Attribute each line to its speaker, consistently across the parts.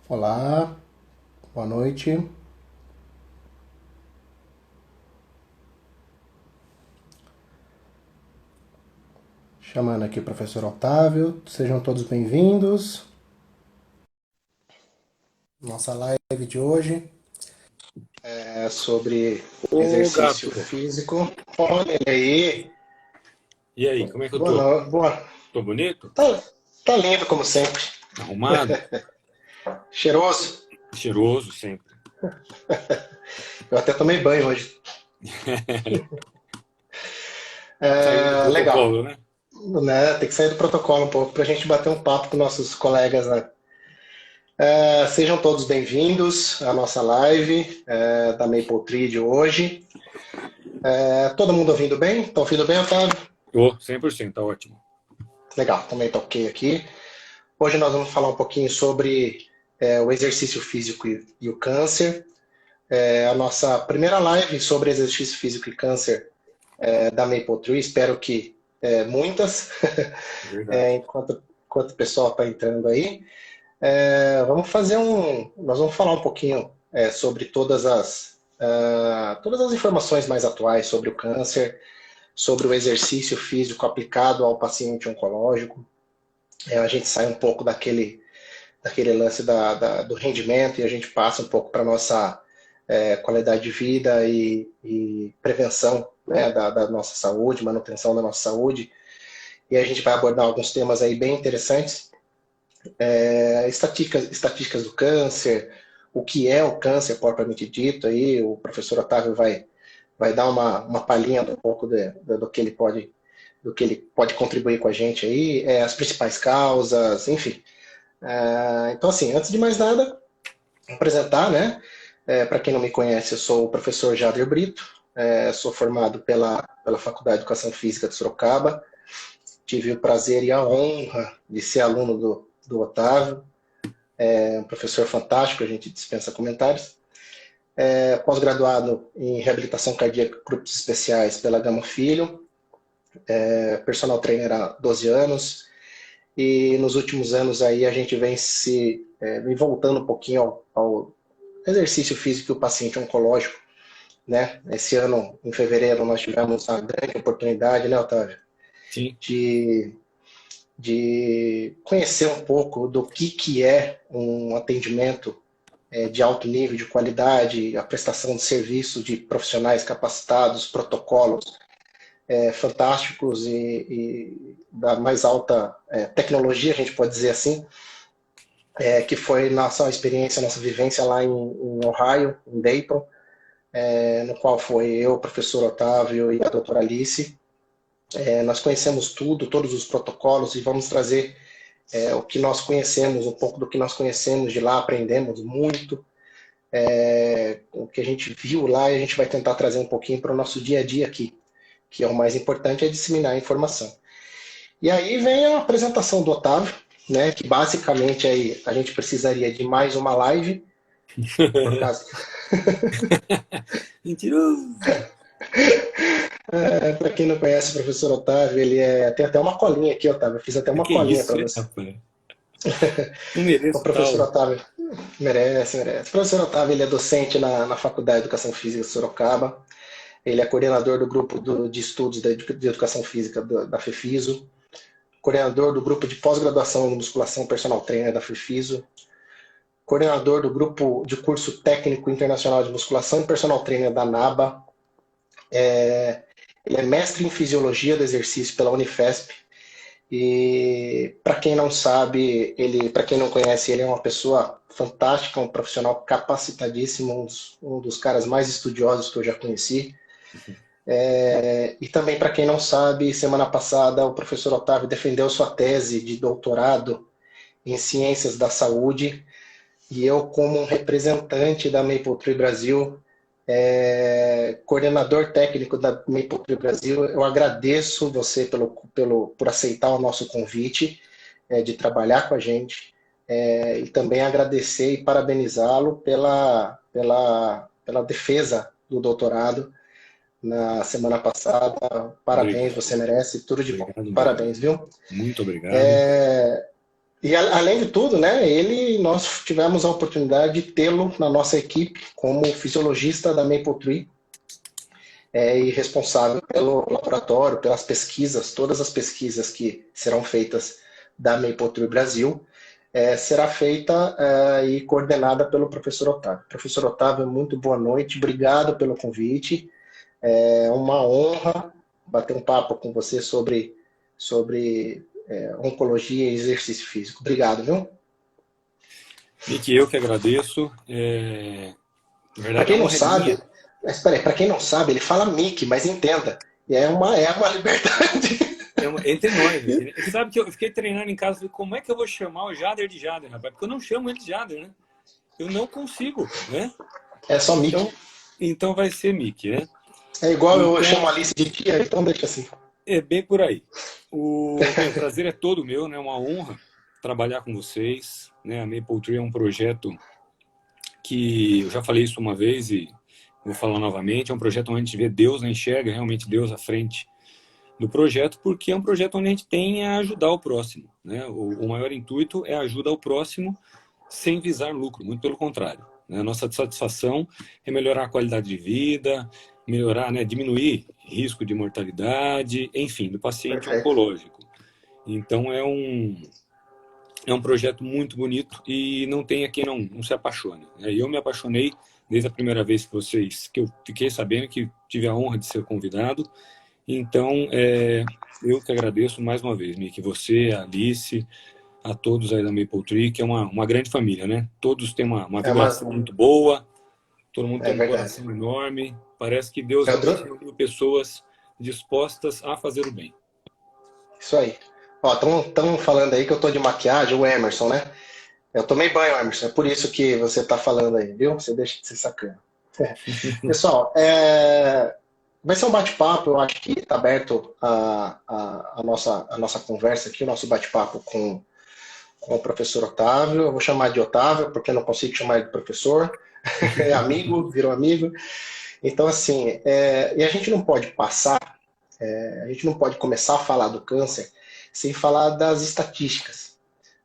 Speaker 1: Olá, boa noite. Chamando aqui o professor Otávio, sejam todos bem-vindos. Nossa live de hoje é sobre
Speaker 2: Ô,
Speaker 1: exercício
Speaker 2: gato.
Speaker 1: físico. Olha ele aí,
Speaker 2: E aí, como é que eu
Speaker 1: boa
Speaker 2: tô?
Speaker 1: noite, boa.
Speaker 2: Tô bonito?
Speaker 1: Tá lindo como sempre,
Speaker 2: Arrumado?
Speaker 1: cheiroso.
Speaker 2: Cheiroso sempre.
Speaker 1: Eu até tomei banho hoje.
Speaker 2: Saiu do
Speaker 1: Legal,
Speaker 2: protocolo, né?
Speaker 1: né? Tem que sair do protocolo um pouco para a gente bater um papo com nossos colegas, né? Sejam todos bem-vindos à nossa live da Maple Tree de hoje. Todo mundo ouvindo bem? Estão ouvindo bem, Otávio?
Speaker 2: Tô, 100%, tá ótimo.
Speaker 1: Legal, também tá ok aqui. Hoje nós vamos falar um pouquinho sobre o exercício físico e o câncer. A nossa primeira live sobre exercício físico e câncer da Maple Tree. Espero que muitas,
Speaker 2: Verdade.
Speaker 1: enquanto o pessoal está entrando aí. Nós vamos falar um pouquinho sobre todas as informações mais atuais sobre o câncer, sobre o exercício físico aplicado ao paciente oncológico. A gente sai um pouco daquele lance do rendimento e a gente passa um pouco para a nossa qualidade de vida e prevenção, né, da nossa saúde, manutenção da nossa saúde. E a gente vai abordar alguns temas aí bem interessantes. Estatísticas do câncer, o que é o câncer propriamente dito, aí o professor Otávio vai dar uma palhinha um pouco do que ele pode contribuir com a gente aí, as principais causas, enfim. Então, assim, antes de mais nada, apresentar, né? Para quem não me conhece, eu sou o professor Jader Brito, sou formado pela Faculdade de Educação Física de Sorocaba, tive o prazer e a honra de ser aluno do Otávio, um professor fantástico, a gente dispensa comentários. Pós-graduado em reabilitação cardíaca grupos especiais pela Gama Filho, personal trainer há 12 anos, e nos últimos anos aí a gente vem voltando um pouquinho ao exercício físico do paciente oncológico, né? Esse ano, em fevereiro, nós tivemos a grande oportunidade, né, Otávio,
Speaker 2: Sim,
Speaker 1: de, de conhecer um pouco do que é um atendimento de alto nível de qualidade, a prestação de serviço de profissionais capacitados, protocolos fantásticos e da mais alta tecnologia, a gente pode dizer assim, que foi nossa experiência, nossa vivência lá em Ohio, em Dayton, no qual foi eu, o professor Otávio e a doutora Alice. Nós conhecemos tudo, todos os protocolos e vamos trazer o que nós conhecemos, um pouco do que nós conhecemos de lá, aprendemos muito, o que a gente viu lá e a gente vai tentar trazer um pouquinho para o nosso dia a dia aqui, que é o mais importante, é disseminar a informação. E aí vem a apresentação do Otávio, né, que basicamente aí a gente precisaria de mais uma live, por causa.
Speaker 2: mentiroso.
Speaker 1: Para quem não conhece o professor Otávio, tem até uma colinha aqui, Otávio. Eu fiz até
Speaker 2: Mas
Speaker 1: uma
Speaker 2: que
Speaker 1: colinha
Speaker 2: isso,
Speaker 1: para
Speaker 2: hein,
Speaker 1: você.
Speaker 2: rapaz? Não
Speaker 1: O
Speaker 2: mereço
Speaker 1: professor
Speaker 2: tal.
Speaker 1: Otávio merece, merece. O professor Otávio ele é docente na Faculdade de Educação Física de Sorocaba. Ele é coordenador do grupo de estudos de educação física da FEFISO, coordenador do grupo de pós-graduação em musculação personal trainer da FEFISO, coordenador do grupo de curso técnico internacional de musculação e personal trainer da NABA. Ele é mestre em fisiologia do exercício pela Unifesp. E para quem não sabe, para quem não conhece, ele é uma pessoa fantástica, um profissional capacitadíssimo, um dos caras mais estudiosos que eu já conheci. E também, para quem não sabe, semana passada o professor Otávio defendeu sua tese de doutorado em Ciências da Saúde, e eu, como um representante da Maple Tree Brasil, coordenador técnico da Maple Tree Brasil, eu agradeço você por aceitar o nosso convite de trabalhar com a gente, e também agradecer e parabenizá-lo pela defesa do doutorado na semana passada. Parabéns,
Speaker 2: Obrigado.
Speaker 1: você merece tudo de bom.
Speaker 2: Obrigado mesmo.
Speaker 1: Parabéns, viu?
Speaker 2: Muito obrigado.
Speaker 1: E além de tudo, né, nós tivemos a oportunidade de tê-lo na nossa equipe como fisiologista da MapleTree, e responsável pelo laboratório, pelas pesquisas, todas as pesquisas que serão feitas da MapleTree Brasil, será feita e coordenada pelo professor Otávio. Professor Otávio, muito boa noite, obrigado pelo convite. É uma honra bater um papo com você sobre oncologia e exercício físico. Obrigado, viu?
Speaker 2: Mick, eu que agradeço. Na
Speaker 1: Para
Speaker 2: verdade, a
Speaker 1: quem não
Speaker 2: honra é
Speaker 1: sabe,
Speaker 2: minha.
Speaker 1: mas peraí, para quem não sabe, ele fala Mickey, mas entenda, é uma liberdade.
Speaker 2: Entre nós. Você sabe que eu fiquei treinando em casa, falei, como é que eu vou chamar o Jader de Jader, rapaz? Porque eu não chamo ele de Jader, né? Eu não consigo, né?
Speaker 1: É só Mickey.
Speaker 2: Então vai ser Mick, né?
Speaker 1: É igual eu chamo
Speaker 2: Então,
Speaker 1: a Alice de tia, então deixa assim.
Speaker 2: é bem por aí. O prazer é todo meu, né? É uma honra trabalhar com vocês, né? A MapleTree é um projeto que eu já falei isso uma vez e vou falar novamente. É um projeto onde a gente vê Deus, né? Enxerga realmente Deus à frente do projeto, porque é um projeto onde a gente tem a ajudar o próximo, né? O maior intuito é ajudar o próximo sem visar lucro, muito pelo contrário, né? A nossa satisfação é melhorar a qualidade de vida, melhorar, né? Diminuir risco de mortalidade, enfim, do paciente
Speaker 1: Perfeito.
Speaker 2: oncológico. Então é um projeto muito bonito e não tem a quem não se apaixone. Eu me apaixonei desde a primeira vez que eu fiquei sabendo, que tive a honra de ser convidado. Então, eu que agradeço mais uma vez, Mick, você, a Alice, a todos aí da MapleTree, que é uma grande família, né? Todos têm uma
Speaker 1: É, uma,
Speaker 2: vibração muito boa, todo mundo
Speaker 1: é
Speaker 2: tem um
Speaker 1: verdade.
Speaker 2: coração enorme. Parece que Deus
Speaker 1: É
Speaker 2: realmente
Speaker 1: outro?
Speaker 2: reuniu pessoas dispostas a fazer o bem.
Speaker 1: Isso aí. Ó, estão falando aí que eu tô de maquiagem, o Emerson, né? Eu tomei banho, Emerson. É por isso que você tá falando aí, viu? Você deixa de ser sacana. Pessoal, vai ser um bate-papo, eu acho que está aberto a nossa conversa aqui, o nosso bate-papo com o professor Otávio. Eu vou chamar de Otávio, porque eu não consigo chamar de professor. É amigo, virou amigo. Então, assim, e a gente não pode a gente não pode começar a falar do câncer sem falar das estatísticas,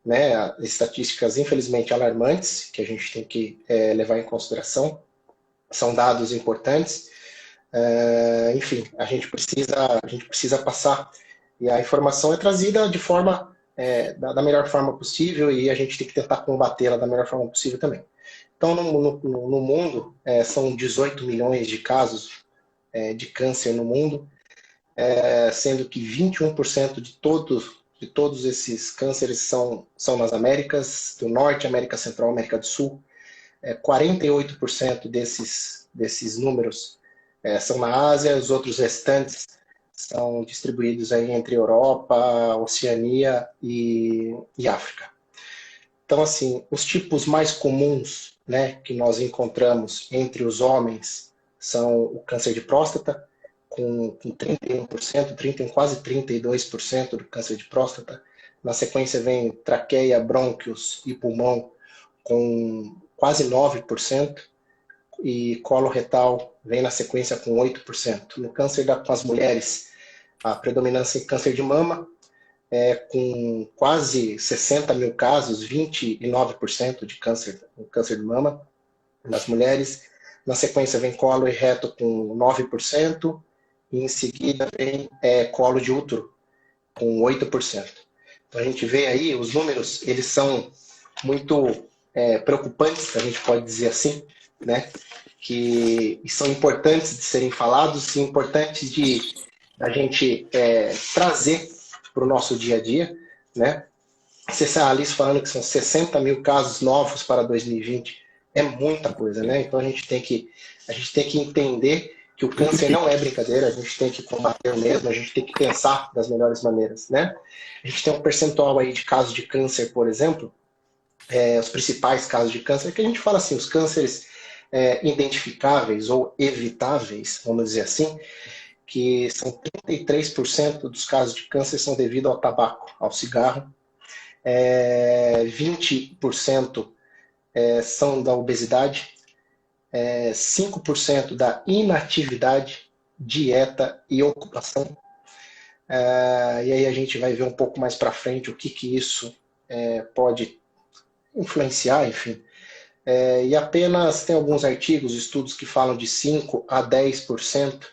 Speaker 1: né? Estatísticas, infelizmente, alarmantes, que a gente tem que levar em consideração. São dados importantes. Enfim, a gente precisa passar. E a informação é trazida de forma, da melhor forma possível e a gente tem que tentar combatê-la da melhor forma possível também. Então, no mundo, são 18 milhões de casos de câncer no mundo, sendo que 21% de todos esses cânceres são nas Américas do Norte, América Central, América do Sul. 48% desses números são na Ásia, os outros restantes são distribuídos aí entre Europa, Oceania e África. Então, assim, os tipos mais comuns, né, que nós encontramos entre os homens são o câncer de próstata, com 31%, quase 32% do câncer de próstata. Na sequência vem traqueia, brônquios e pulmão, com quase 9%, e colo retal vem na sequência com 8%. No câncer com as mulheres, a predominância em câncer de mama, com quase 60 mil casos, 29% de câncer de mama nas mulheres. Na sequência vem colo e reto com 9%, e em seguida vem colo de útero com 8%. Então a gente vê aí, os números, eles são muito preocupantes, a gente pode dizer assim, né? Que são importantes de serem falados e importantes de a gente trazer para o nosso dia a dia, né? A Alice falando que são 60 mil casos novos para 2020, é muita coisa, né? Então a gente tem que entender que o câncer não é brincadeira, a gente tem que combater mesmo, a gente tem que pensar das melhores maneiras, né? A gente tem um percentual aí de casos de câncer, por exemplo, os principais casos de câncer, que a gente fala assim, os cânceres identificáveis ou evitáveis, vamos dizer assim, que são 33% dos casos de câncer são devido ao tabaco, ao cigarro, 20% são da obesidade, 5% da inatividade, dieta e ocupação. E aí a gente vai ver um pouco mais para frente o que isso pode influenciar, enfim. E apenas tem alguns artigos, estudos que falam de 5 a 10%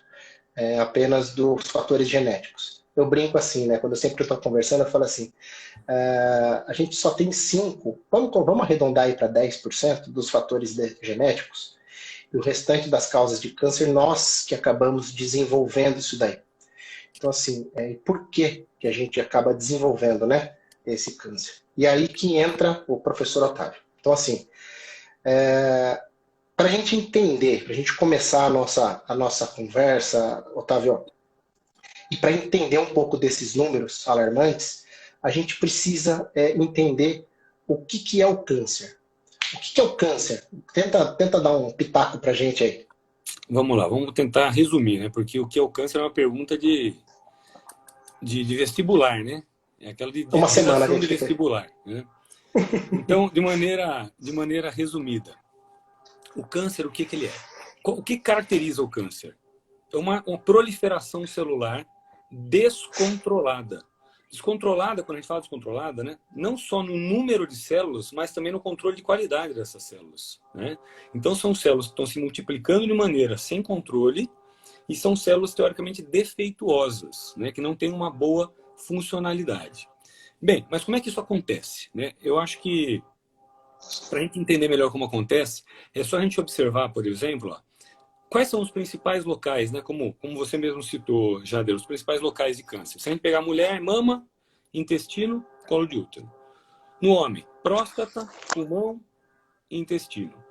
Speaker 1: apenas dos fatores genéticos. Eu brinco assim, né? Quando eu sempre estou conversando, eu falo assim, a gente só tem 5, vamos arredondar aí para 10% dos fatores genéticos, e o restante das causas de câncer, nós que acabamos desenvolvendo isso daí. Então, assim, por que a gente acaba desenvolvendo, né, esse câncer? E aí que entra o professor Otávio. Então, assim, para a gente entender, para a gente começar a nossa conversa, Otávio, e para entender um pouco desses números alarmantes, a gente precisa entender o que é o câncer. O que é o câncer? Tenta dar um pitaco para a gente aí.
Speaker 2: Vamos lá, vamos tentar resumir, né? Porque o que é o câncer é uma pergunta de vestibular, né? É aquela de
Speaker 1: uma semana
Speaker 2: de vestibular, né? Então, de maneira resumida, o câncer, o que ele é? O que caracteriza o câncer? É uma proliferação celular descontrolada. Descontrolada, quando a gente fala descontrolada, né? Não só no número de células, mas também no controle de qualidade dessas células, né? Então, são células que estão se multiplicando de maneira sem controle e são células teoricamente defeituosas, né? Que não têm uma boa funcionalidade. Bem, mas como é que isso acontece, né? Eu acho que, para a gente entender melhor como acontece, é só a gente observar, por exemplo, ó, quais são os principais locais, né? Como você mesmo citou, Jader, os principais locais de câncer. Se a gente pegar mulher, mama, intestino, colo de útero. No homem, próstata, pulmão e intestino.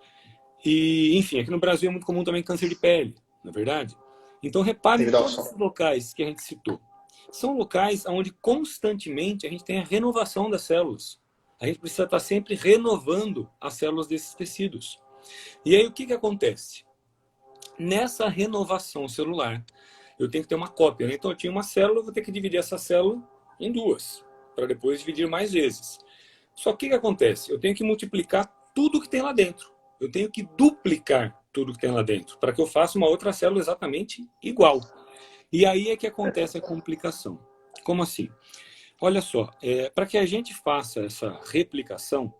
Speaker 2: E, enfim, aqui no Brasil é muito comum também câncer de pele, na verdade. Então, repare em todos os locais que a gente citou. São locais onde constantemente a gente tem a renovação das células. A gente precisa estar sempre renovando as células desses tecidos. E aí, o que acontece? Nessa renovação celular, eu tenho que ter uma cópia, né? Então, eu tinha uma célula, eu vou ter que dividir essa célula em duas, para depois dividir mais vezes. Só que o que acontece? Eu tenho que multiplicar tudo que tem lá dentro. Eu tenho que duplicar tudo que tem lá dentro, para que eu faça uma outra célula exatamente igual. E aí é que acontece a complicação. Como assim? Olha só, para que a gente faça essa replicação,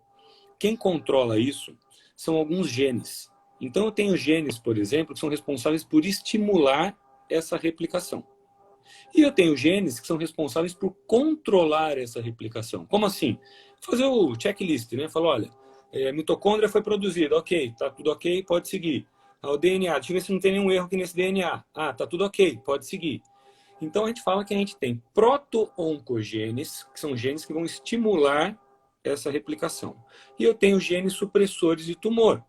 Speaker 2: quem controla isso são alguns genes. Então, eu tenho genes, por exemplo, que são responsáveis por estimular essa replicação. E eu tenho genes que são responsáveis por controlar essa replicação. Como assim? Fazer o checklist, né? Falar, olha, a mitocôndria foi produzida, ok, tá tudo ok, pode seguir. O DNA, deixa eu ver se não tem nenhum erro aqui nesse DNA. Ah, tá tudo ok, pode seguir. Então, a gente fala que a gente tem proto-oncogenes, que são genes que vão estimular essa replicação. E eu tenho genes supressores de tumor.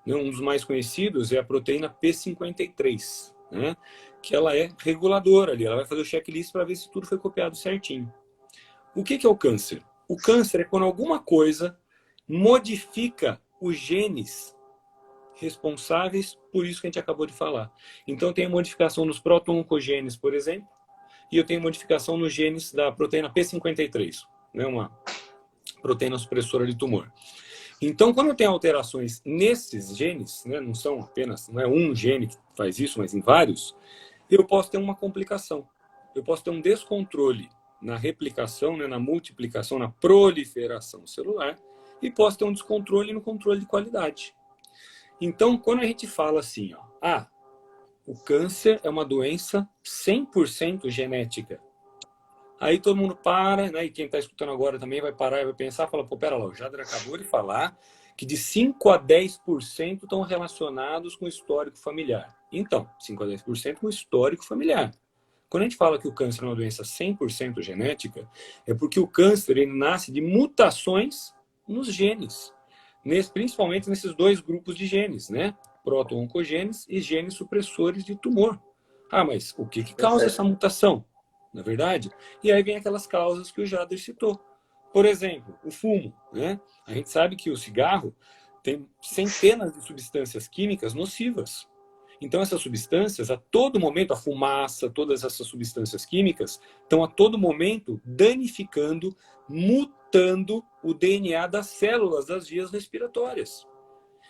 Speaker 2: Um dos mais conhecidos é a proteína P53, né? Que ela é reguladora ali. Ela vai fazer o checklist para ver se tudo foi copiado certinho. O que é o câncer? O câncer é quando alguma coisa modifica os genes responsáveis por isso que a gente acabou de falar. Então, eu tenho modificação nos proto-oncogenes, por exemplo, e eu tenho modificação nos genes da proteína P53, né? Uma proteína supressora de tumor. Então, quando eu tenho alterações nesses genes, né, não é um gene que faz isso, mas em vários, eu posso ter uma complicação. Eu posso ter um descontrole na replicação, né, na multiplicação, na proliferação celular, e posso ter um descontrole no controle de qualidade. Então, quando a gente fala assim, ó, o câncer é uma doença 100% genética. Aí todo mundo para, né? E quem está escutando agora também vai parar e vai pensar, fala, pô, pera lá, o Jader acabou de falar que de 5 a 10% estão relacionados com o histórico familiar. Então, 5 a 10% com o histórico familiar. Quando a gente fala que o câncer é uma doença 100% genética, é porque o câncer ele nasce de mutações nos genes, principalmente nesses dois grupos de genes, né? Proto-oncogenes e genes supressores de tumor. Ah, mas o que causa essa mutação? Na verdade? E aí vem aquelas causas que o Jader citou. Por exemplo, o fumo, né? A gente sabe que o cigarro tem centenas de substâncias químicas nocivas. Então, essas substâncias, a todo momento, a fumaça, todas essas substâncias químicas, estão a todo momento danificando, mutando o DNA das células das vias respiratórias.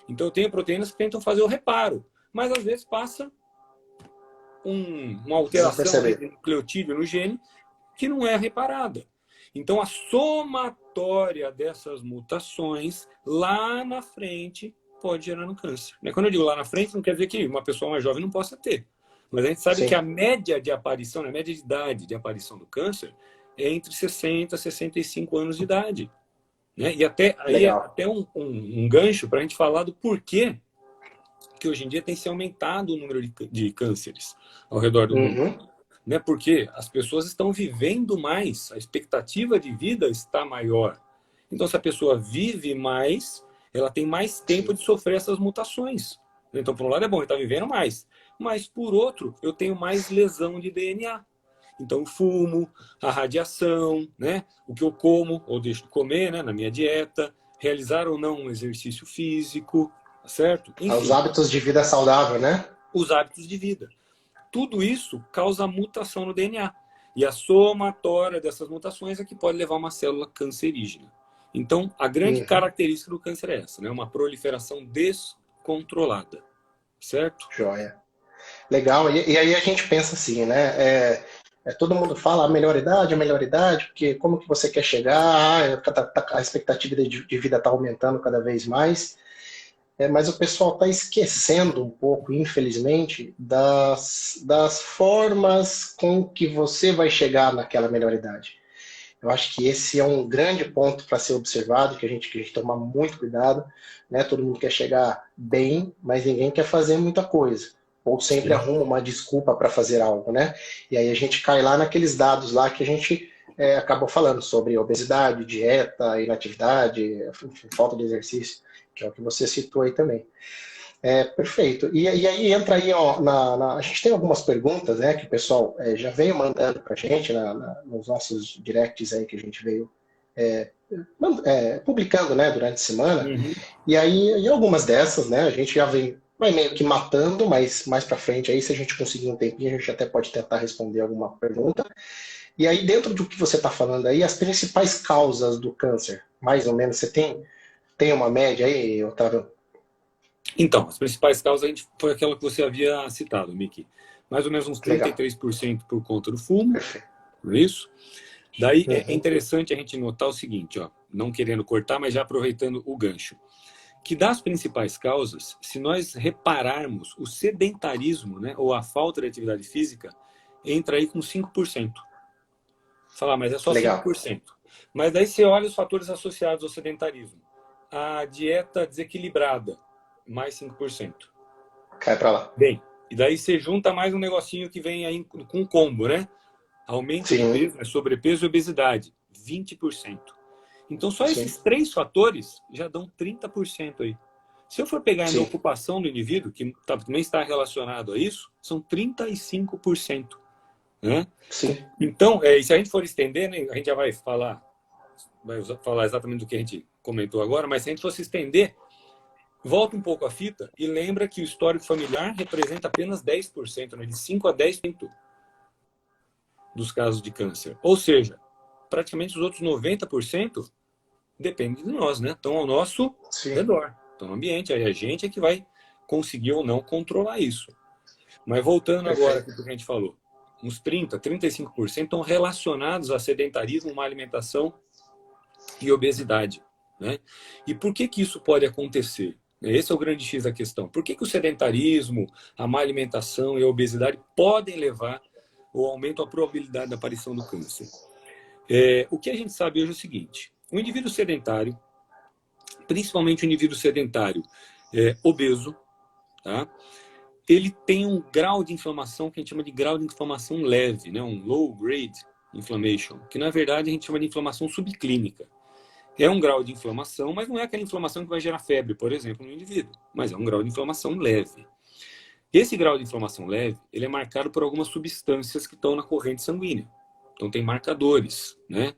Speaker 2: Então, eu tenho proteínas que tentam fazer o reparo, mas às vezes passa uma alteração de nucleotídeo no gene que não é reparada. Então, a somatória dessas mutações, lá na frente, pode gerar um câncer. Quando eu digo lá na frente, não quer dizer que uma pessoa mais jovem não possa ter. Mas a gente sabe que a média de aparição, a média de idade de aparição do câncer é entre 60 e 65 anos de idade. Né? E até um gancho para a gente falar do porquê que hoje em dia tem se aumentado o número de cânceres ao redor do mundo. Né? Porque as pessoas estão vivendo mais, a expectativa de vida está maior. Então, se a pessoa vive mais, ela tem mais tempo de sofrer essas mutações. Então, por um lado é bom, ele está vivendo mais. Mas, por outro, eu tenho mais lesão de DNA. Então, o fumo, a radiação, né? O que eu como ou deixo de comer, né? Na minha dieta, realizar ou não um exercício físico, certo? Enfim,
Speaker 1: os hábitos de vida saudável, né?
Speaker 2: Os hábitos de vida. Tudo isso causa mutação no DNA. E a somatória dessas mutações é que pode levar a uma célula cancerígena. Então, a grande característica do câncer é essa, né? Uma proliferação descontrolada. Certo?
Speaker 1: Joia. Legal. E aí a gente pensa assim, né? Todo mundo fala a melhor idade, porque como que você quer chegar? A expectativa de vida está aumentando cada vez mais. Mas o pessoal está esquecendo um pouco, infelizmente, das formas com que você vai chegar naquela melhor idade. Eu acho que esse é um grande ponto para ser observado, que a gente tem que tomar muito cuidado. Né? Todo mundo quer chegar bem, mas ninguém quer fazer muita coisa. Ou sempre arruma uma desculpa para fazer algo. Né? E aí a gente cai lá naqueles dados lá que a gente acabou falando sobre obesidade, dieta, inatividade, falta de exercício, que é o que você citou aí também. Perfeito. E aí entra aí, ó, a gente tem algumas perguntas, né, que o pessoal já veio mandando para a gente nos nossos directs aí que a gente veio publicando, né, durante a semana. E aí, e algumas dessas, né, a gente já vai meio que matando, mas mais para frente aí, se a gente conseguir um tempinho, a gente até pode tentar responder alguma pergunta. E aí, dentro do que você está falando aí, as principais causas do câncer, mais ou menos, você tem uma média aí, Otávio?
Speaker 2: Então, as principais causas foi aquela que você havia citado, Miki. Mais ou menos uns 33% por conta do fumo, não é isso? Daí é interessante a gente notar o seguinte, ó, não querendo cortar, mas já aproveitando o gancho, que das principais causas, se nós repararmos o sedentarismo, né, ou a falta de atividade física, entra aí com 5%. Falar, mas é só 5%. Mas daí você olha os fatores associados ao sedentarismo. A dieta desequilibrada, mais 5%.
Speaker 1: Cai para lá.
Speaker 2: Bem, e daí você junta mais um negocinho que vem aí com combo, né? Aumento de peso, sobrepeso e obesidade, 20%. Então, só esses 3 fatores já dão 30% aí. Se eu for pegar a ocupação do indivíduo, que também está relacionado a isso, são 35%. Né? Então, e se a gente for estender, né, a gente já vai falar exatamente do que a gente comentou agora, mas se a gente fosse estender, volta um pouco a fita e lembra que o histórico familiar representa apenas 10%, né, de 5 a 10% dos casos de câncer. Ou seja, praticamente os outros 90% dependem de nós, né? Estão ao nosso redor, estão no ambiente, aí a gente é que vai conseguir ou não controlar isso. Mas voltando agora para o que a gente falou, uns 35% estão relacionados a sedentarismo, má alimentação e obesidade. Né? E por que isso pode acontecer? Esse é o grande X da questão. Por que o sedentarismo, a má alimentação e a obesidade podem levar ao aumento da probabilidade da aparição do câncer? O que a gente sabe hoje é o seguinte: o indivíduo sedentário, principalmente o indivíduo sedentário obeso, tá? Ele tem um grau de inflamação que a gente chama de grau de inflamação leve, né? Um low grade inflammation, que na verdade a gente chama de inflamação subclínica. É um grau de inflamação, mas não é aquela inflamação que vai gerar febre, por exemplo, no indivíduo, mas é um grau de inflamação leve. Esse grau de inflamação leve, ele é marcado por algumas substâncias que estão na corrente sanguínea. Então tem marcadores, né,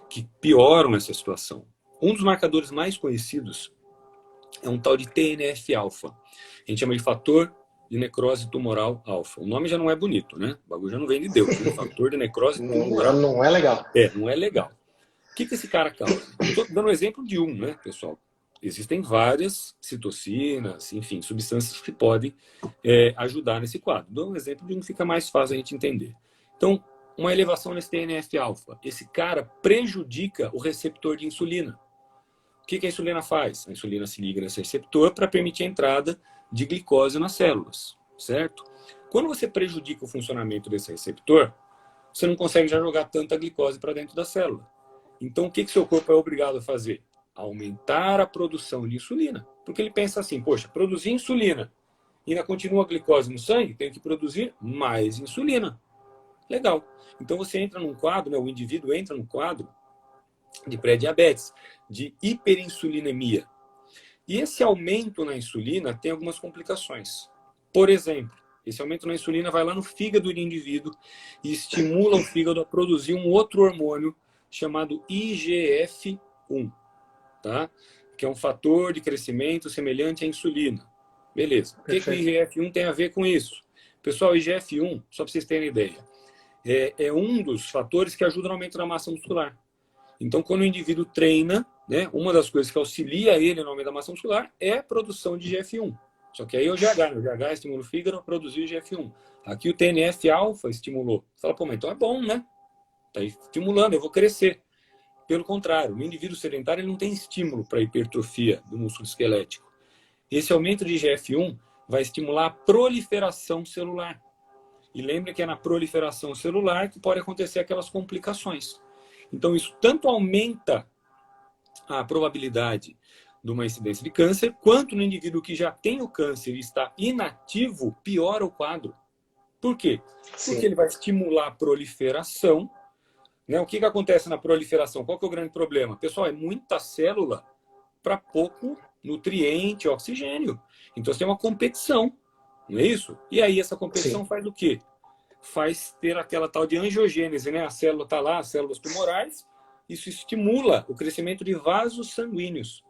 Speaker 2: que pioram essa situação. Um dos marcadores mais conhecidos é um tal de TNF-alfa. A gente chama de fator de necrose tumoral alfa. O nome já não é bonito, né? O bagulho já não vem de Deus, né? Fator de necrose tumoral.
Speaker 1: Não é legal.
Speaker 2: Não é legal. O que esse cara causa? Estou dando um exemplo de um, né, pessoal? Existem várias citocinas, enfim, substâncias que podem ajudar nesse quadro. Dou um exemplo de um que fica mais fácil a gente entender. Então, uma elevação nesse TNF-alfa. Esse cara prejudica o receptor de insulina. O que a insulina faz? A insulina se liga nesse receptor para permitir a entrada de glicose nas células, certo? Quando você prejudica o funcionamento desse receptor, você não consegue já jogar tanta glicose para dentro da célula. Então, o que seu corpo é obrigado a fazer? Aumentar a produção de insulina. Porque ele pensa assim, poxa, produzir insulina e ainda continua a glicose no sangue, tenho que produzir mais insulina. Legal. Então, você entra num quadro, né, o indivíduo entra num quadro de pré-diabetes, de hiperinsulinemia. E esse aumento na insulina tem algumas complicações. Por exemplo, esse aumento na insulina vai lá no fígado do indivíduo e estimula o fígado a produzir um outro hormônio chamado IGF-1, tá? Que é um fator de crescimento semelhante à insulina. Beleza. O que o IGF-1 tem a ver com isso? Pessoal, o IGF-1, só para vocês terem ideia, é um dos fatores que ajuda no aumento da massa muscular. Então, quando o indivíduo treina, né, uma das coisas que auxilia ele no aumento da massa muscular é a produção de IGF-1. Só que aí o GH estimula o fígado a produzir o IGF-1. Aqui o TNF-alfa estimulou. Você fala, pô, mas então é bom, né? Está estimulando, eu vou crescer. Pelo contrário, no indivíduo sedentário ele não tem estímulo para hipertrofia do músculo esquelético. Esse aumento de IGF-1 vai estimular a proliferação celular. E lembre que é na proliferação celular que pode acontecer aquelas complicações. Então, isso tanto aumenta a probabilidade de uma incidência de câncer, quanto no indivíduo que já tem o câncer e está inativo, piora o quadro. Por quê?
Speaker 1: Sim.
Speaker 2: Porque ele vai estimular a proliferação. Né? O que acontece na proliferação? Qual que é o grande problema? Pessoal, é muita célula para pouco nutriente, oxigênio. Então, você tem uma competição, não é isso? E aí, essa competição
Speaker 1: Sim.
Speaker 2: faz o quê? Faz ter aquela tal de angiogênese, né? A célula está lá, as células tumorais, isso estimula o crescimento de vasos sanguíneos.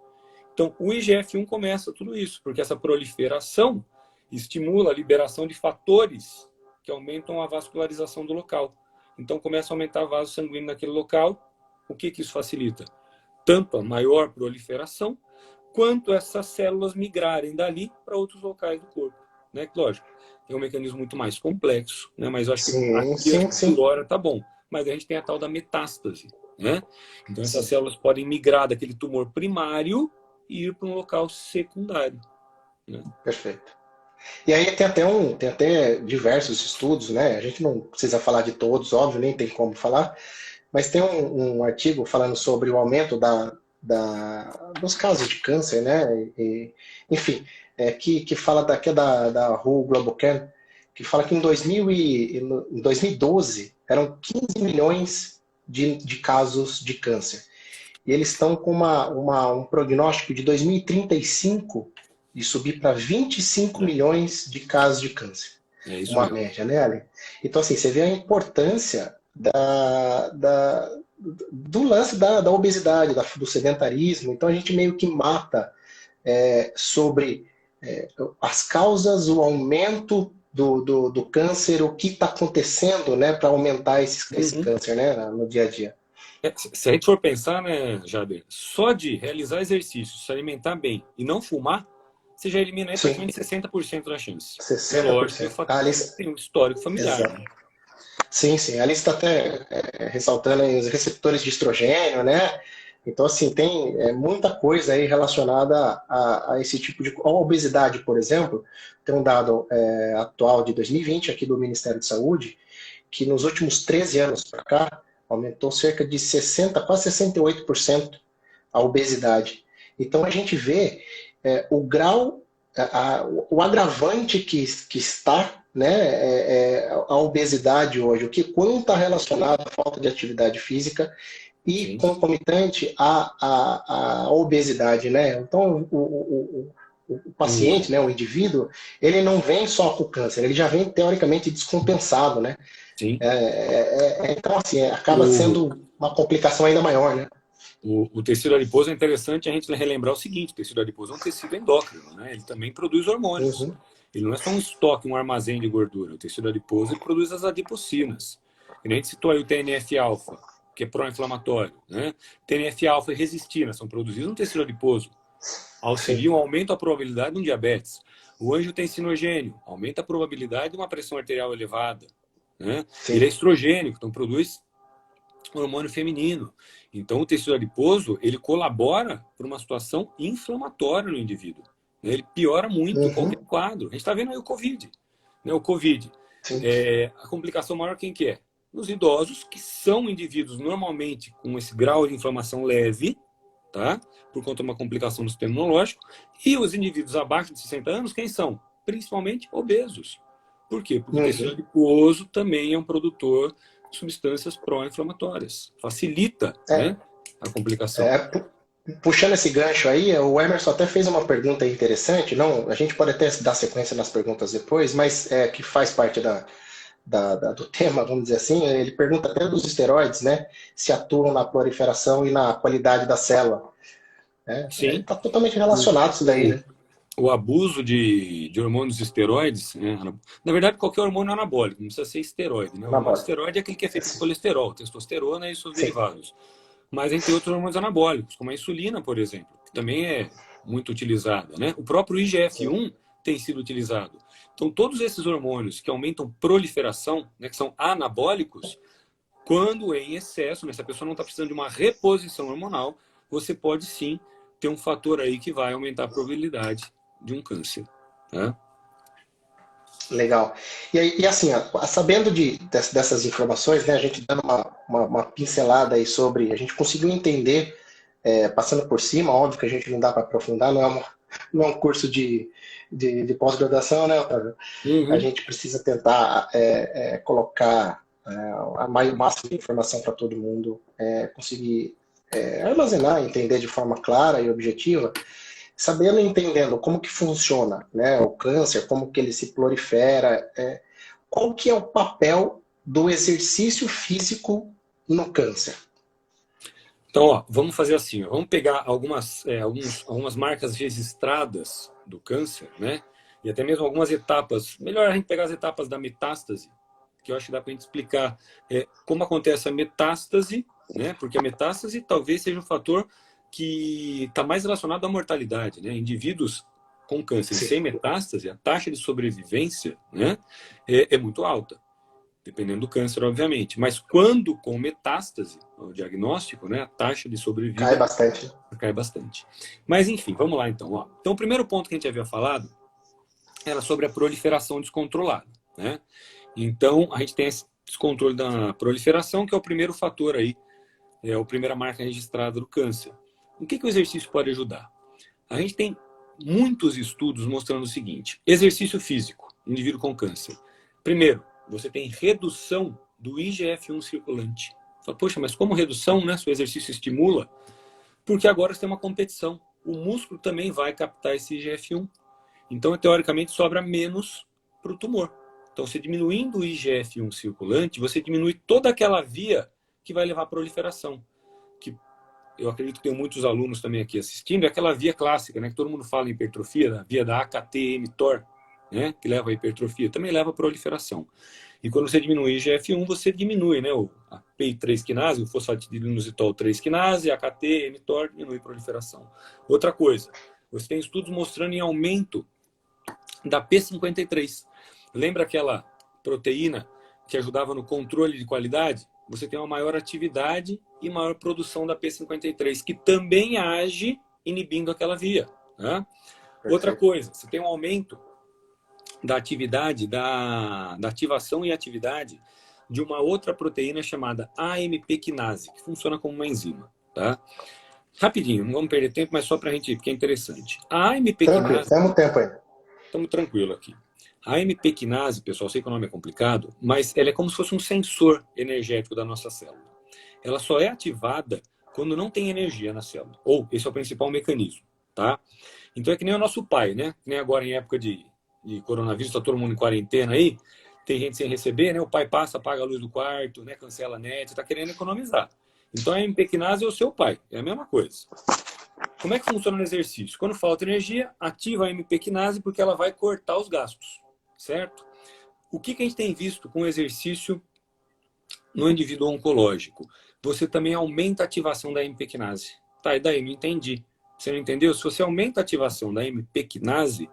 Speaker 2: Então, o IGF-1 começa tudo isso, porque essa proliferação estimula a liberação de fatores que aumentam a vascularização do local. Então, começa a aumentar vaso sanguíneo naquele local. O que isso facilita? Tanto a maior proliferação, quanto essas células migrarem dali para outros locais do corpo. Né? Lógico, é um mecanismo muito mais complexo, né? Mas eu acho que aqui, por hora, tá bom. Mas a gente tem a tal da metástase. Né? Então, essas células podem migrar daquele tumor primário e ir para um local secundário. Né?
Speaker 1: Perfeito. E aí tem até diversos estudos, né? A gente não precisa falar de todos, óbvio, nem tem como falar, mas tem um artigo falando sobre o aumento dos casos de câncer, né? Enfim, que fala da Ru Global-Can, que fala que em 2012 eram 15 milhões de casos de câncer. E eles estão com um prognóstico de 2035 de subir para 25 milhões de casos de câncer.
Speaker 2: É isso
Speaker 1: uma
Speaker 2: mesmo.
Speaker 1: média, né, Ali? Então, assim, você vê a importância do lance da obesidade, do sedentarismo. Então, a gente meio que mata sobre as causas, o aumento do câncer, o que está acontecendo, né, para aumentar esse câncer, né, no dia a dia.
Speaker 2: Se a gente for pensar, né, Jader, só de realizar exercícios, se alimentar bem e não fumar, você já elimina aí praticamente 60% da chance.
Speaker 1: 60%.
Speaker 2: É lógico que tem um histórico familiar. Né?
Speaker 1: Sim, sim. A Alice está até ressaltando aí os receptores de estrogênio, né? Então, assim, tem muita coisa aí relacionada a esse tipo de... A obesidade, por exemplo, tem um dado atual de 2020 aqui do Ministério de Saúde, que nos últimos 13 anos para cá, aumentou cerca de 60%, quase 68% a obesidade. Então, a gente vê o grau, o agravante que está, né, a obesidade hoje, quanto está relacionado à falta de atividade física e concomitante à obesidade, né? Então, o paciente, né, o indivíduo, ele não vem só com o câncer, ele já vem teoricamente descompensado, né?
Speaker 2: Sim.
Speaker 1: Então, assim, acaba sendo uma complicação ainda maior, né?
Speaker 2: O tecido adiposo é interessante a gente relembrar o seguinte: o tecido adiposo é um tecido endócrino, né? Ele também produz hormônios. Ele não é só um estoque, um armazém de gordura. O tecido adiposo ele produz as adipocinas. A gente citou aí o TNF-alfa, que é pró-inflamatório, né? TNF-alfa e resistina são produzidos no tecido adiposo. Auxiliam, aumentam a probabilidade de um diabetes. O angiotensinogênio aumenta a probabilidade de uma pressão arterial elevada. né? Ele é
Speaker 1: Sim.
Speaker 2: estrogênico, então produz hormônio feminino. Então, o tecido adiposo, ele colabora para uma situação inflamatória no indivíduo. Ele piora muito qualquer
Speaker 1: Uhum.
Speaker 2: quadro. A gente está vendo aí o Covid. Né? O Covid,
Speaker 1: Sim.
Speaker 2: a complicação maior quem que é? Nos idosos, que são indivíduos normalmente com esse grau de inflamação leve, tá? Por conta de uma complicação do sistema imunológico. E os indivíduos abaixo de 60 anos, quem são? Principalmente obesos. Por quê? Porque o tecido
Speaker 1: Uhum.
Speaker 2: adiposo também é um produtor de substâncias pró-inflamatórias. Facilita, né, a complicação.
Speaker 1: Puxando esse gancho aí, o Emerson até fez uma pergunta interessante. Não, a gente pode até dar sequência nas perguntas depois, mas que faz parte do tema, vamos dizer assim. Ele pergunta até dos esteroides, né? Se atuam na proliferação e na qualidade da célula. Né?
Speaker 2: Sim,
Speaker 1: Está totalmente
Speaker 2: o,
Speaker 1: relacionado isso daí,
Speaker 2: o,
Speaker 1: né?
Speaker 2: o abuso de hormônios esteroides, né, na verdade, qualquer hormônio anabólico, não precisa ser esteroide. Né? O hormônio
Speaker 1: Anabólico.
Speaker 2: esteroide é aquele que é feito de colesterol, testosterona e seus
Speaker 1: Sim.
Speaker 2: derivados. Mas a gente tem outros hormônios anabólicos, como a insulina, por exemplo, que também é muito utilizada. Né? O próprio
Speaker 1: Sim.
Speaker 2: IGF-1 tem sido utilizado. Então, todos esses hormônios que aumentam proliferação, né, que são anabólicos, quando é em excesso, né, se a pessoa não está precisando de uma reposição hormonal, você pode sim ter um fator aí que vai aumentar a probabilidade de um câncer. Né?
Speaker 1: Legal. E assim, ó, sabendo dessas informações, né, a gente dando uma pincelada aí sobre, a gente conseguiu entender, passando por cima, óbvio que a gente não dá para aprofundar, não é um curso de pós-graduação, né, Otávio? A
Speaker 2: Uhum.
Speaker 1: gente precisa tentar colocar o máximo de informação para todo mundo conseguir armazenar, entender de forma clara e objetiva, sabendo e entendendo como que funciona, né, o câncer, como que ele se prolifera, qual que é o papel do exercício físico no câncer?
Speaker 2: Então, ó, vamos fazer assim, ó, vamos pegar algumas marcas registradas do câncer, né? E até mesmo algumas etapas. Melhor a gente pegar as etapas da metástase, que eu acho que dá para a gente explicar como acontece a metástase, né? Porque a metástase talvez seja um fator que está mais relacionado à mortalidade, né? Indivíduos com câncer
Speaker 1: Sim.
Speaker 2: sem metástase, a taxa de sobrevivência, né, é muito alta. Dependendo do câncer, obviamente. Mas quando com metástase, o diagnóstico, né, a taxa de
Speaker 1: Cai
Speaker 2: sobrevida
Speaker 1: bastante.
Speaker 2: cai bastante. Mas, enfim, vamos lá então. Ó. Então, o primeiro ponto que a gente havia falado era sobre a proliferação descontrolada. Né? Então, a gente tem esse descontrole da proliferação, que é o primeiro fator aí, é a primeira marca registrada do câncer. O que o exercício pode ajudar? A gente tem muitos estudos mostrando o seguinte: exercício físico, indivíduo com câncer. Primeiro, você tem redução do IGF-1 circulante. Fala, poxa, mas como redução, né? Se o exercício estimula, porque agora você tem uma competição. O músculo também vai captar esse IGF-1. Então, teoricamente, sobra menos para o tumor. Então, você diminuindo o IGF-1 circulante, você diminui toda aquela via que vai levar à proliferação. Que eu acredito que tem muitos alunos também aqui assistindo, é aquela via clássica, né? Que todo mundo fala em hipertrofia, a via da AKT-mTOR, né? Que leva à hipertrofia, também leva à proliferação. E quando você diminui o IGF-1, você diminui, né, a PI3 quinase, o fosfatidilinositol 3 quinase, a AKT, mTOR, diminui a proliferação. Outra coisa, você tem estudos mostrando em aumento da P53. Lembra aquela proteína que ajudava no controle de qualidade? Você tem uma maior atividade e maior produção da P53, que também age inibindo aquela via. Né? Outra coisa, você tem um aumento da atividade, da ativação e atividade de uma outra proteína chamada AMP quinase, que funciona como uma enzima. Tá? Rapidinho, não vamos perder tempo, mas só para a gente, porque é interessante. A AMP
Speaker 1: Tranquilo,
Speaker 2: quinase...
Speaker 1: temos tempo ainda.
Speaker 2: Estamos tranquilo aqui. A AMP quinase, pessoal, sei que o nome é complicado, mas ela é como se fosse um sensor energético da nossa célula. Ela só é ativada quando não tem energia na célula. Ou, esse é o principal mecanismo, tá? Então é que nem o nosso pai, né? Que nem agora em época de coronavírus, está todo mundo em quarentena aí, tem gente sem receber, né? O pai passa, apaga a luz do quarto, né? Cancela a net, está querendo economizar. Então a AMP quinase é o seu pai, é a mesma coisa. Como é que funciona no exercício? Quando falta energia, ativa a AMP quinase porque ela vai cortar os gastos, certo? O que a gente tem visto com o exercício no indivíduo oncológico? Você também aumenta a ativação da AMP quinase. Tá, e daí? Não entendi. Você não entendeu? Se você aumenta a ativação da AMP quinase,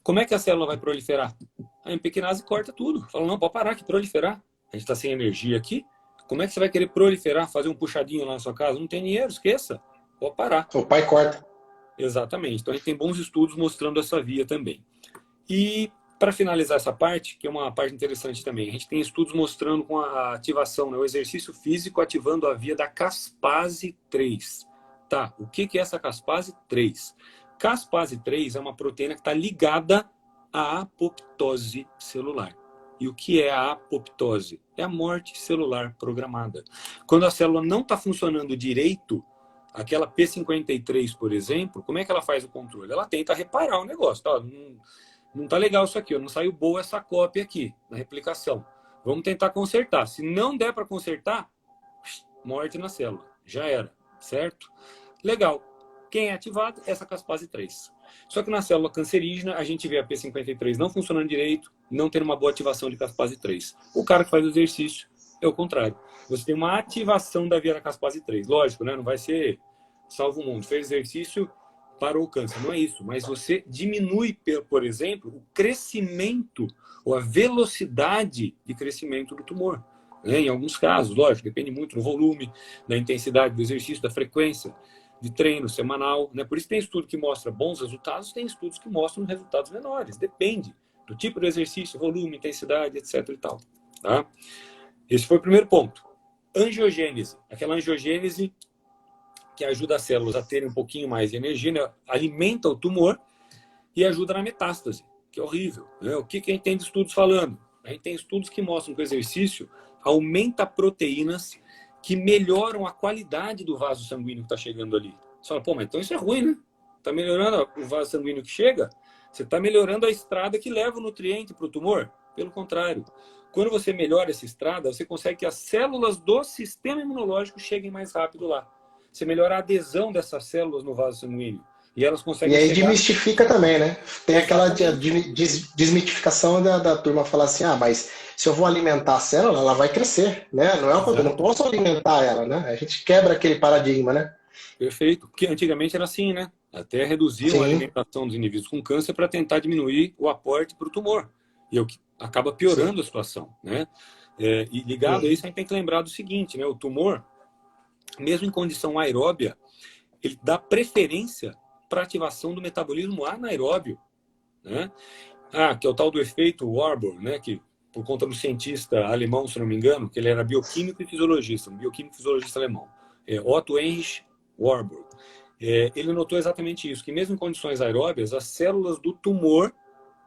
Speaker 2: como é que a célula vai proliferar? A AMP quinase corta tudo. Fala, não, pode parar que proliferar. A gente está sem energia aqui. Como é que você vai querer proliferar, fazer um puxadinho lá na sua casa? Não tem dinheiro, esqueça. Pode parar.
Speaker 1: O pai corta.
Speaker 2: Exatamente. Então a gente tem bons estudos mostrando essa via também. E para finalizar essa parte, que é uma parte interessante também, a gente tem estudos mostrando com a ativação, né, o exercício físico ativando a via da caspase 3. Tá, o que é essa caspase 3? Caspase 3 é uma proteína que está ligada à apoptose celular. E o que é a apoptose? É a morte celular programada. Quando a célula não está funcionando direito, aquela P53, por exemplo, como é que ela faz o controle? Ela tenta reparar o negócio. Tá? Não está legal isso aqui, não saiu boa essa cópia aqui na replicação. Vamos tentar consertar. Se não der para consertar, morte na célula. Já era, certo? Legal. Quem é ativado? Essa caspase 3. Só que na célula cancerígena, a gente vê a P53 não funcionando direito, não tendo uma boa ativação de caspase 3. O cara que faz o exercício é o contrário. Você tem uma ativação da via da caspase 3. Lógico, né? Não vai ser salvo o mundo. Fez exercício, parou o câncer. Não é isso. Mas você diminui, por exemplo, o crescimento ou a velocidade de crescimento do tumor. Em alguns casos, lógico, depende muito do volume, da intensidade do exercício, da frequência de treino semanal, né? Por isso tem estudo que mostra bons resultados, tem estudos que mostram resultados menores. Depende do tipo de exercício, volume, intensidade, etc. e tal. Tá? Esse foi o primeiro ponto. Angiogênese. Aquela angiogênese que ajuda as células a terem um pouquinho mais de energia, né? Alimenta o tumor e ajuda na metástase, que é horrível. Né? O que a gente tem de estudos falando? A gente tem estudos que mostram que o exercício aumenta proteínas que melhoram a qualidade do vaso sanguíneo que está chegando ali. Você fala, pô, mas então isso é ruim, né? Está melhorando o vaso sanguíneo que chega? Você está melhorando a estrada que leva o nutriente para o tumor? Pelo contrário. Quando você melhora essa estrada, você consegue que as células do sistema imunológico cheguem mais rápido lá. Você melhora a adesão dessas células no vaso sanguíneo. E elas conseguem
Speaker 1: E aí
Speaker 2: chegar...
Speaker 1: desmistifica também, né? Tem aquela
Speaker 2: Exatamente.
Speaker 1: desmitificação da turma falar assim, ah, mas se eu vou alimentar a célula, ela vai crescer, né? Não é o contrário, não
Speaker 2: Exato.
Speaker 1: posso alimentar ela, né? A gente quebra aquele paradigma, né?
Speaker 2: Perfeito. Porque antigamente era assim, né? Até reduziam a
Speaker 1: Sim,
Speaker 2: alimentação dos indivíduos com câncer para tentar diminuir o aporte para o tumor. E é o que acaba
Speaker 1: sim.
Speaker 2: piorando a situação, né? E ligado a
Speaker 1: Uhum.
Speaker 2: isso, a gente tem que lembrar do seguinte, né? O tumor, mesmo em condição aeróbia, ele dá preferência para ativação do metabolismo anaeróbio, né? Que é o tal do efeito Warburg, né? Que por conta do cientista alemão, se não me engano, que ele era bioquímico e fisiologista, um bioquímico e fisiologista alemão, Otto Heinrich Warburg. Ele notou exatamente isso, que mesmo em condições aeróbias, as células do tumor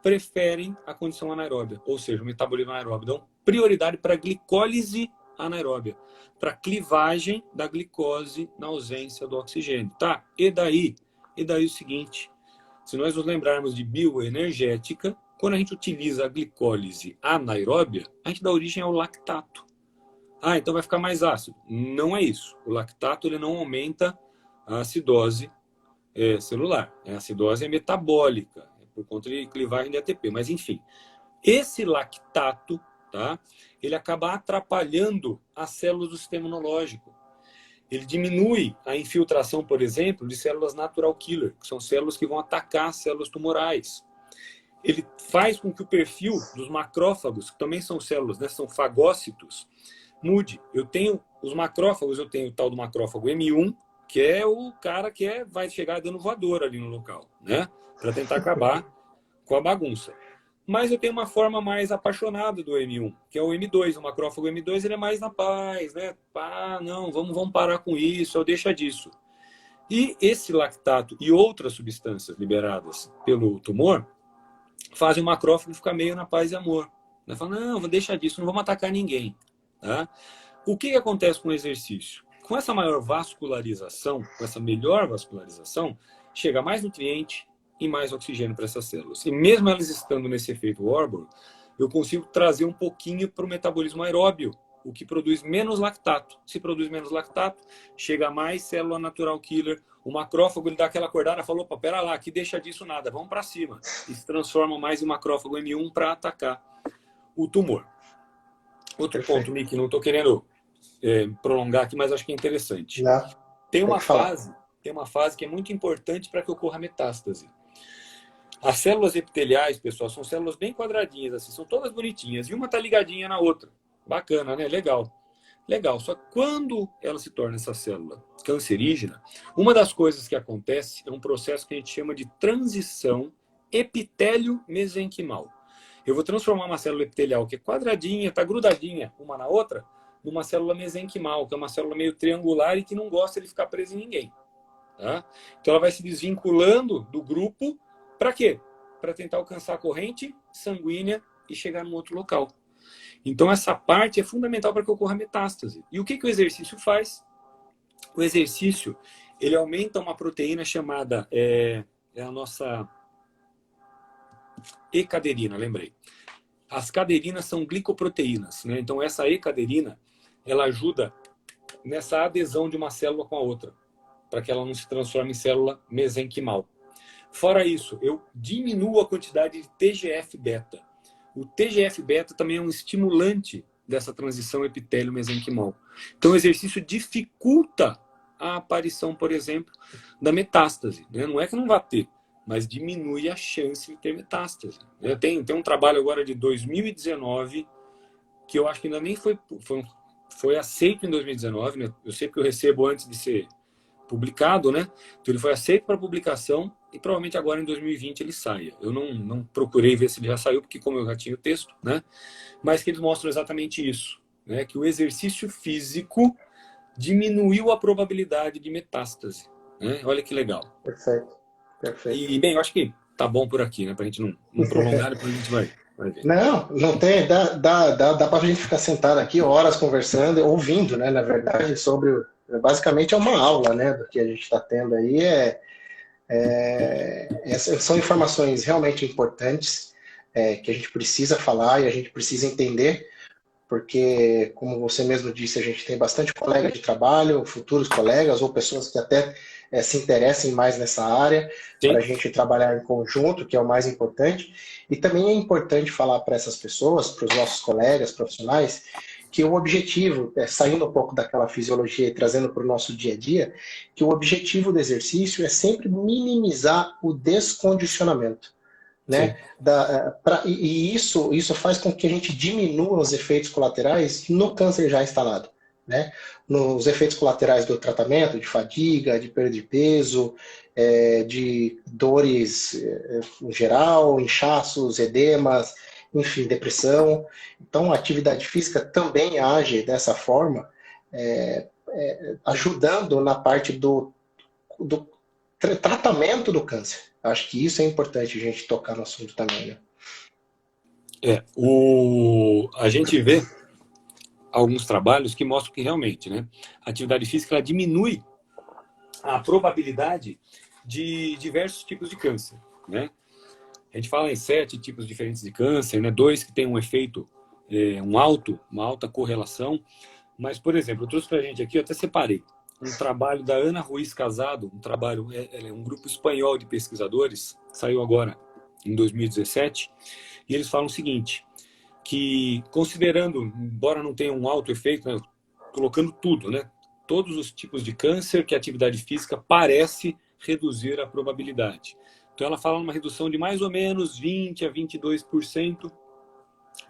Speaker 2: preferem a condição anaeróbia, ou seja, o metabolismo anaeróbio. Dão prioridade para a glicólise anaeróbia, para a clivagem da glicose na ausência do oxigênio. Tá? E daí? E daí o seguinte, se nós nos lembrarmos de bioenergética, quando a gente utiliza a glicólise anaeróbia, a gente dá origem ao lactato. Então vai ficar mais ácido. Não é isso. O lactato ele não aumenta a acidose celular. A acidose é metabólica, por conta de clivagem de ATP. Mas, enfim, esse lactato, tá, ele acaba atrapalhando as células do sistema imunológico. Ele diminui a infiltração, por exemplo, de células natural killer, que são células que vão atacar as células tumorais. Ele faz com que o perfil dos macrófagos, que também são células, né, são fagócitos, mude. Eu tenho os macrófagos, eu tenho o tal do macrófago M1, que é o cara que vai chegar dando voador ali no local, né? Para tentar acabar com a bagunça. Mas eu tenho uma forma mais apaixonada do M1, que é o M2. O macrófago M2 ele é mais na paz, né? Não, vamos parar com isso, deixa disso. E esse lactato e outras substâncias liberadas pelo tumor fazem o macrófago ficar meio na paz e amor. Fala, não, deixa disso, não vamos atacar ninguém. Tá? O que acontece com o exercício? Com essa maior vascularização, com essa melhor vascularização, chega mais nutriente e mais oxigênio para essas células. E mesmo elas estando nesse efeito Warburg, eu consigo trazer um pouquinho para o metabolismo aeróbio, o que produz menos lactato. Se produz menos lactato, chega mais célula natural killer. O macrófago ele dá aquela acordada e falou, opa, pera lá, aqui deixa disso nada, vamos para cima. E se transforma mais em macrófago M1 para atacar o tumor. Outro
Speaker 1: Perfeito.
Speaker 2: ponto, Nick, não estou querendo prolongar aqui, mas acho que é interessante.
Speaker 1: Não,
Speaker 2: Tem
Speaker 1: tem
Speaker 2: uma
Speaker 1: que falar.
Speaker 2: fase que é muito importante para que ocorra metástase. As células epiteliais, pessoal, são células bem quadradinhas, assim, são todas bonitinhas, e uma está ligadinha na outra. Bacana, né? Legal. Legal. Só que quando ela se torna essa célula cancerígena, uma das coisas que acontece é um processo que a gente chama de transição epitélio-mesenquimal. Eu vou transformar uma célula epitelial que é quadradinha, está grudadinha uma na outra, numa célula mesenquimal, que é uma célula meio triangular e que não gosta de ficar presa em ninguém. Tá? Então ela vai se desvinculando do grupo. Para quê? Para tentar alcançar a corrente sanguínea e chegar num outro local. Então essa parte é fundamental para que ocorra metástase. E o que o exercício faz? O exercício, ele aumenta uma proteína chamada, a nossa ecaderina, lembrei. As caderinas são glicoproteínas, né? Então essa ecaderina, ela ajuda nessa adesão de uma célula com a outra, para que ela não se transforme em célula mesenquimal. Fora isso, eu diminuo a quantidade de TGF-beta. O TGF-beta também é um estimulante dessa transição epitélio-mesenquimal. Então o exercício dificulta a aparição, por exemplo, da metástase, né? Não é que não vá ter, mas diminui a chance de ter metástase. Tem um trabalho agora de 2019, que eu acho que ainda nem foi aceito em 2019, né? Eu sei que eu recebo antes de ser publicado, né? Então ele foi aceito para publicação e provavelmente agora em 2020 ele saia. Eu não procurei ver se ele já saiu, porque como eu já tinha o texto, né? Mas que eles mostram exatamente isso, né? Que o exercício físico diminuiu a probabilidade de metástase, né? Olha que legal.
Speaker 1: Perfeito, perfeito.
Speaker 2: E, bem, eu acho que tá bom por aqui, né? Pra gente não prolongar, depois a gente vai ver.
Speaker 1: Não tem, dá pra gente ficar sentado aqui horas conversando, ouvindo, né, na verdade, sobre, basicamente é uma aula, né, do que a gente está tendo aí, são informações realmente importantes, que a gente precisa falar e a gente precisa entender, porque, como você mesmo disse, a gente tem bastante colega de trabalho, futuros colegas ou pessoas que até se interessem mais nessa área, para a gente trabalhar em conjunto, que é o mais importante. E também é importante falar para essas pessoas, para os nossos colegas profissionais, que o objetivo, saindo um pouco daquela fisiologia e trazendo para o nosso dia a dia, que o objetivo do exercício é sempre minimizar o descondicionamento. Né? E isso faz com que a gente diminua os efeitos colaterais no câncer já instalado. Né? Nos efeitos colaterais do tratamento, de fadiga, de perda de peso, de dores em geral, inchaços, edemas, enfim, depressão. Então, a atividade física também age dessa forma, ajudando na parte do tratamento do câncer. Acho que isso é importante a gente tocar no assunto também, né?
Speaker 2: A gente vê alguns trabalhos que mostram que realmente, né, a atividade física ela diminui a probabilidade de diversos tipos de câncer, né? A gente fala em 7 tipos diferentes de câncer, né? 2 que têm um efeito, uma alta correlação. Mas, por exemplo, eu trouxe para a gente aqui, eu até separei um trabalho da Ana Ruiz Casado, um grupo espanhol de pesquisadores, saiu agora em 2017, e eles falam o seguinte, que considerando, embora não tenha um alto efeito, né, colocando tudo, né, todos os tipos de câncer que a atividade física parece reduzir a probabilidade. Então ela fala uma redução de mais ou menos 20 a 22%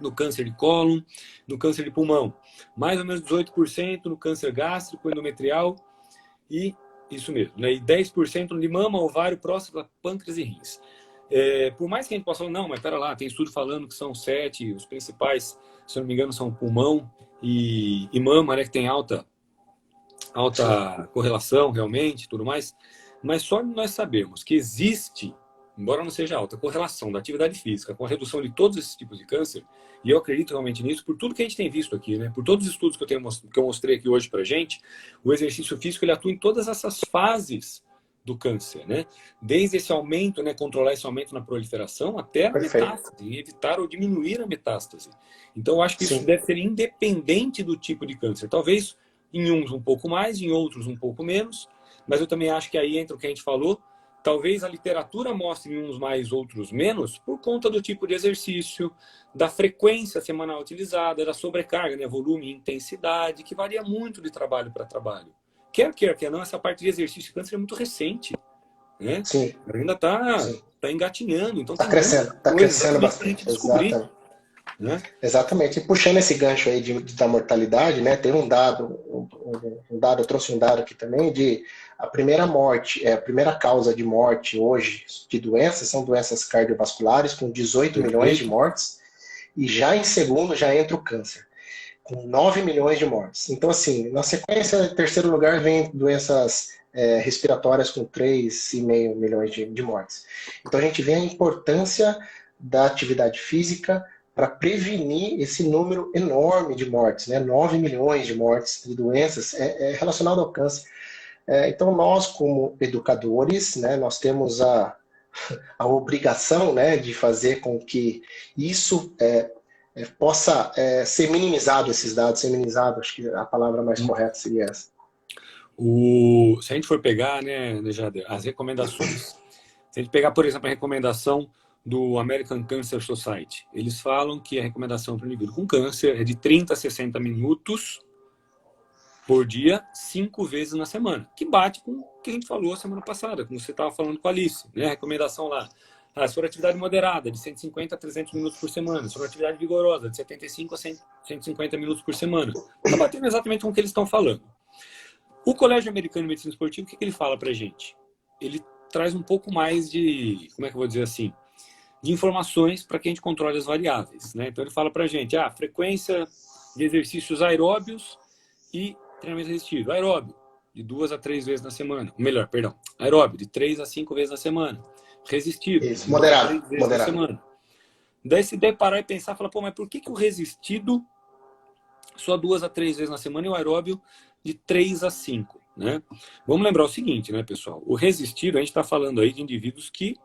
Speaker 2: no câncer de cólon, no câncer de pulmão, mais ou menos 18% no câncer gástrico, endometrial e isso mesmo, né? E 10% de mama, ovário, próstata, pâncreas e rins. Por mais que a gente possa falar, não, mas pera lá, tem estudo falando que são 7, os principais, se eu não me engano, são pulmão e mama, né, que tem alta correlação realmente, tudo mais. Mas só nós sabemos que existe, embora não seja alta, correlação da atividade física com a redução de todos esses tipos de câncer, e eu acredito realmente nisso, por tudo que a gente tem visto aqui, né? Por todos os estudos que eu mostrei aqui hoje pra gente, o exercício físico ele atua em todas essas fases do câncer, né? Desde esse aumento, né, controlar esse aumento na proliferação até a metástase, evitar ou diminuir a metástase. Então eu acho que isso deve ser independente do tipo de câncer. Talvez em uns um pouco mais, em outros um pouco menos, mas eu também acho que aí entra o que a gente falou, talvez a literatura mostre uns mais, outros menos, por conta do tipo de exercício, da frequência semanal utilizada, da sobrecarga, né, volume e intensidade, que varia muito de trabalho para trabalho. Quer não, essa parte de exercício de câncer é muito recente, né?
Speaker 1: Sim.
Speaker 2: Ainda está engatinhando, então
Speaker 1: está crescendo bastante.
Speaker 2: Exatamente. né?
Speaker 1: Exatamente. E puxando esse gancho aí da mortalidade, né? Tem um dado, eu trouxe um dado aqui também de a primeira morte, a primeira causa de morte hoje de doenças são doenças cardiovasculares, com 18 milhões de
Speaker 2: Perfeito.
Speaker 1: mortes, e já em segundo já entra o câncer, com 9 milhões de mortes. Então, assim, na sequência, em terceiro lugar, vem doenças respiratórias com 3,5 milhões de mortes. Então, a gente vê a importância da atividade física para prevenir esse número enorme de mortes, né? 9 milhões de mortes de doenças relacionado ao câncer. Então, nós, como educadores, né, nós temos a obrigação, né, de fazer com que isso possa ser minimizado, esses dados, ser minimizado, acho que a palavra mais correta seria essa.
Speaker 2: Se a gente for pegar, né, Jader, as recomendações, se a gente pegar, por exemplo, a recomendação do American Cancer Society, eles falam que a recomendação para o indivíduo com câncer é de 30 a 60 minutos por dia, 5 vezes na semana, que bate com o que a gente falou semana passada, como você estava falando com a Alice, né? A recomendação lá, se for atividade moderada, de 150 a 300 minutos por semana, se for atividade vigorosa, de 75 a 150 minutos por semana, está batendo exatamente com o que eles estão falando. O Colégio Americano de Medicina Esportiva, o que ele fala para a gente? Ele traz um pouco mais de, como é que eu vou dizer assim, de informações para que a gente controle as variáveis, né? Então ele fala para a gente, frequência de exercícios aeróbios e treinamento resistido. Aeróbio, de 2 a 3 vezes na semana. Melhor, perdão. Aeróbio, de 3 a 5 vezes na semana. Resistido,
Speaker 1: Isso,
Speaker 2: de 2 a 3 vezes
Speaker 1: moderado.
Speaker 2: na semana. Daí se deparar e pensar, fala, mas por que o resistido só 2 a 3 vezes na semana e o aeróbio de 3 a 5, né? Vamos lembrar o seguinte, né, pessoal? O resistido, a gente está falando aí de indivíduos que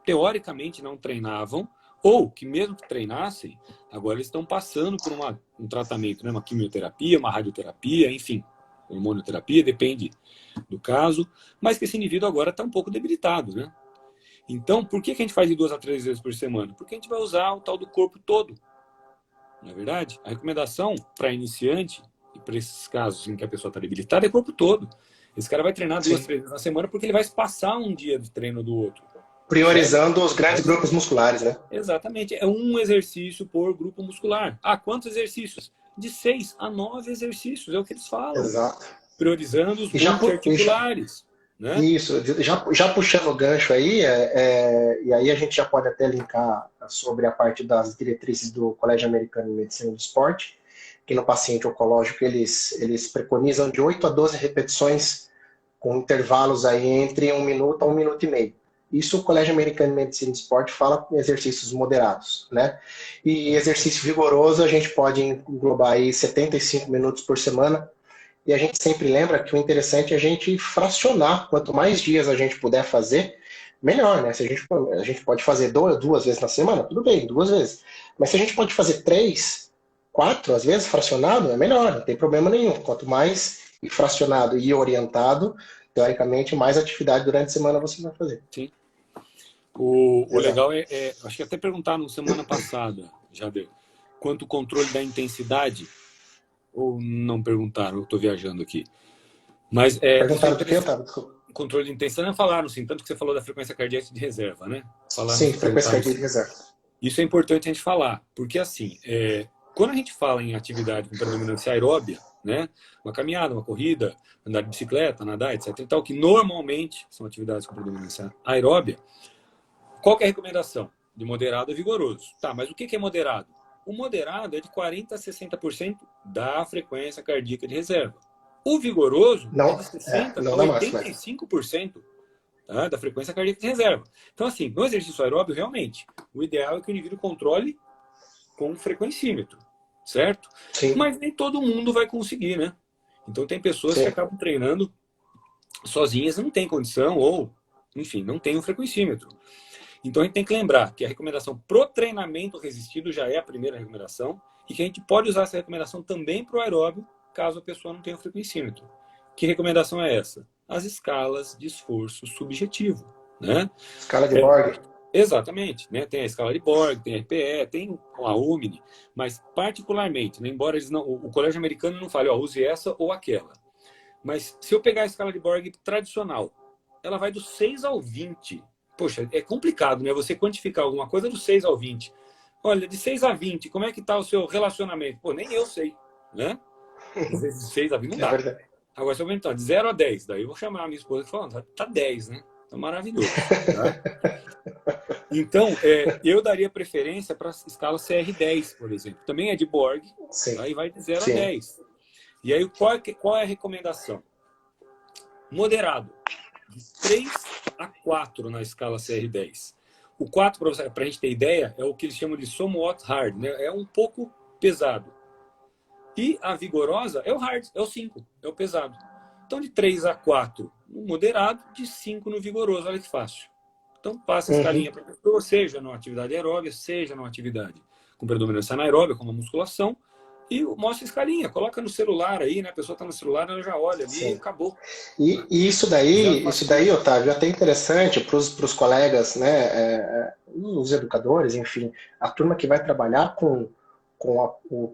Speaker 2: teoricamente não treinavam, ou que mesmo que treinassem, agora eles estão passando por um tratamento, né? Uma quimioterapia, uma radioterapia, enfim, hormonioterapia, depende do caso, mas que esse indivíduo agora está um pouco debilitado, né? Então, por que a gente faz de 2 a 3 vezes por semana? Porque a gente vai usar o tal do corpo todo, não é verdade? A recomendação para iniciante, e para esses casos em que a pessoa está debilitada, é o corpo todo. Esse cara vai treinar 2, 3 vezes na semana porque ele vai espaçar um dia de treino do outro.
Speaker 1: Priorizando os grandes grupos musculares, né?
Speaker 2: Exatamente. É um exercício por grupo muscular. Quantos exercícios? De 6 a 9 exercícios, é o que eles falam.
Speaker 1: Exato.
Speaker 2: Priorizando os multiarticulares. Né?
Speaker 1: Isso, já puxando o gancho aí, e aí a gente já pode até linkar sobre a parte das diretrizes do Colégio Americano de Medicina do Esporte, que no paciente oncológico eles preconizam de 8 a 12 repetições com intervalos aí entre 1 minuto a 1 minuto e meio. Isso o Colégio Americano de Medicina do Esporte fala com exercícios moderados, né? E exercício vigoroso a gente pode englobar aí 75 minutos por semana. E a gente sempre lembra que o interessante é a gente fracionar. Quanto mais dias a gente puder fazer, melhor, né? Se a gente pode fazer 2 vezes na semana, tudo bem, 2 vezes. Mas se a gente pode fazer 3, 4, às vezes, fracionado, é melhor, não tem problema nenhum. Quanto mais fracionado e orientado, teoricamente, mais atividade durante a semana você vai fazer.
Speaker 2: Sim. O legal acho que até perguntaram semana passada, Jader, quanto o controle da intensidade, ou não perguntaram, eu estou viajando aqui. Mas
Speaker 1: perguntaram do que eu estava, desculpa.
Speaker 2: Controle de intensidade, não falaram, sim, tanto que você falou da frequência cardíaca de reserva, né? Falaram,
Speaker 1: sim, frequência cardíaca de reserva.
Speaker 2: Isso é importante a gente falar, porque assim, quando a gente fala em atividade com predominância aeróbia, né? Uma caminhada, uma corrida, andar de bicicleta, nadar, etc. e tal, que normalmente são atividades com predominância aeróbia, qual que é a recomendação? De moderado a vigoroso. Tá, mas o que é moderado? O moderado é de 40% a 60% da frequência cardíaca de reserva. O vigoroso é de 60% a 85%, tá, da frequência cardíaca de reserva. Então, assim, no exercício aeróbio, realmente, o ideal é que o indivíduo controle com frequencímetro, certo?
Speaker 1: Sim.
Speaker 2: Mas nem todo mundo vai conseguir, né? Então, tem pessoas que acabam treinando sozinhas e não tem condição, ou, enfim, não tem um frequencímetro. Então, a gente tem que lembrar que a recomendação pro treinamento resistido já é a primeira recomendação e que a gente pode usar essa recomendação também para o aeróbio, caso a pessoa não tenha um frequencímetro. Que recomendação é essa? As escalas de esforço subjetivo, né?
Speaker 1: Escala de Borg.
Speaker 2: Exatamente, né? Tem a escala de Borg, tem a RPE, tem a UMNI, mas particularmente, né? Embora eles não, o Colégio Americano não fale, use essa ou aquela. Mas se eu pegar a escala de Borg tradicional, ela vai do 6 ao 20. Poxa, é complicado, né? Você quantificar alguma coisa do 6 ao 20. olha, de 6 a 20, como é que está o seu relacionamento? Pô, nem eu sei, né? Às vezes de 6 a 20 não
Speaker 1: É
Speaker 2: dá.
Speaker 1: verdade.
Speaker 2: Agora, se eu aumentar de 0 a 10, daí eu vou chamar a minha esposa e falar, tá 10, né? Tá maravilhoso, tá? Então, eu daria preferência para a escala CR10, por exemplo. Também é de Borg,
Speaker 1: Sim,
Speaker 2: tá? E vai de 0 a
Speaker 1: sim.
Speaker 2: 10. E aí, qual é a recomendação? Moderado, de 3 a 4 na escala CR10. O 4, para a gente ter ideia, é o que eles chamam de somewhat hard, né? É um pouco pesado. E a vigorosa é o hard, é o 5, é o pesado. Então, de 3 a 4 no moderado, de 5 no vigoroso. Olha que fácil. Então, passa a escalinha para a pessoa, seja numa atividade aeróbica, seja numa atividade com predominância anaeróbica, como a musculação, e mostra a escalinha. Coloca no celular aí, né? A pessoa está no celular, ela já olha ali e
Speaker 1: Sim.
Speaker 2: acabou.
Speaker 1: E isso daí, Otávio, é até interessante para os colegas, né, os educadores, enfim, a turma que vai trabalhar com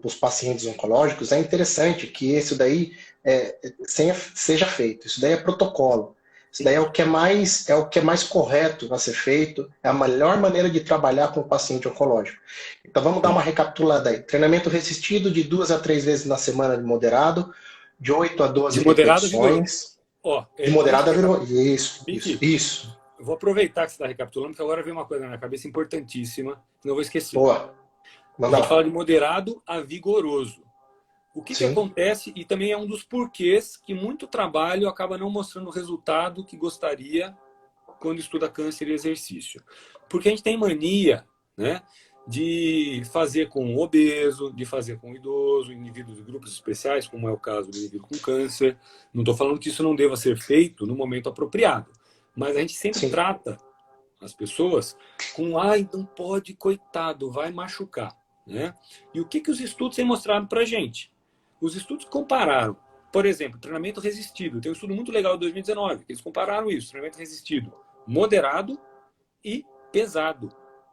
Speaker 1: os pacientes oncológicos, é interessante que isso daí seja feito. Isso daí é protocolo. Isso daí é o que é mais correto a ser feito, é a melhor maneira de trabalhar com o paciente oncológico. Então vamos dar uma recapitulada aí. Treinamento resistido de 2 a 3 vezes na semana de moderado, de 8 a
Speaker 2: De
Speaker 1: 12
Speaker 2: moderado a vigoroso.
Speaker 1: repetições.
Speaker 2: Ó,
Speaker 1: De
Speaker 2: antes
Speaker 1: moderado a
Speaker 2: de
Speaker 1: virou. Isso, isso,
Speaker 2: Miki,
Speaker 1: isso.
Speaker 2: eu vou aproveitar que você está recapitulando, porque agora veio uma coisa na minha cabeça importantíssima, que não vou esquecer.
Speaker 1: Boa.
Speaker 2: A
Speaker 1: Manda
Speaker 2: gente fala
Speaker 1: lá.
Speaker 2: de moderado a vigoroso. O que
Speaker 1: Sim,
Speaker 2: acontece, e também é um dos porquês que muito trabalho acaba não mostrando o resultado que gostaria quando estuda câncer e exercício. Porque a gente tem mania, né, de fazer com o obeso, de fazer com o idoso, indivíduos de grupos especiais, como é o caso do indivíduo com câncer. Não estou falando que isso não deva ser feito no momento apropriado, mas a gente sempre
Speaker 1: sim.
Speaker 2: trata as pessoas com, ai, não pode, coitado, vai machucar, né? E o que os estudos têm mostrado para a gente? Os estudos compararam, por exemplo, treinamento resistido. Tem um estudo muito legal de 2019, que eles compararam isso, treinamento resistido moderado e pesado,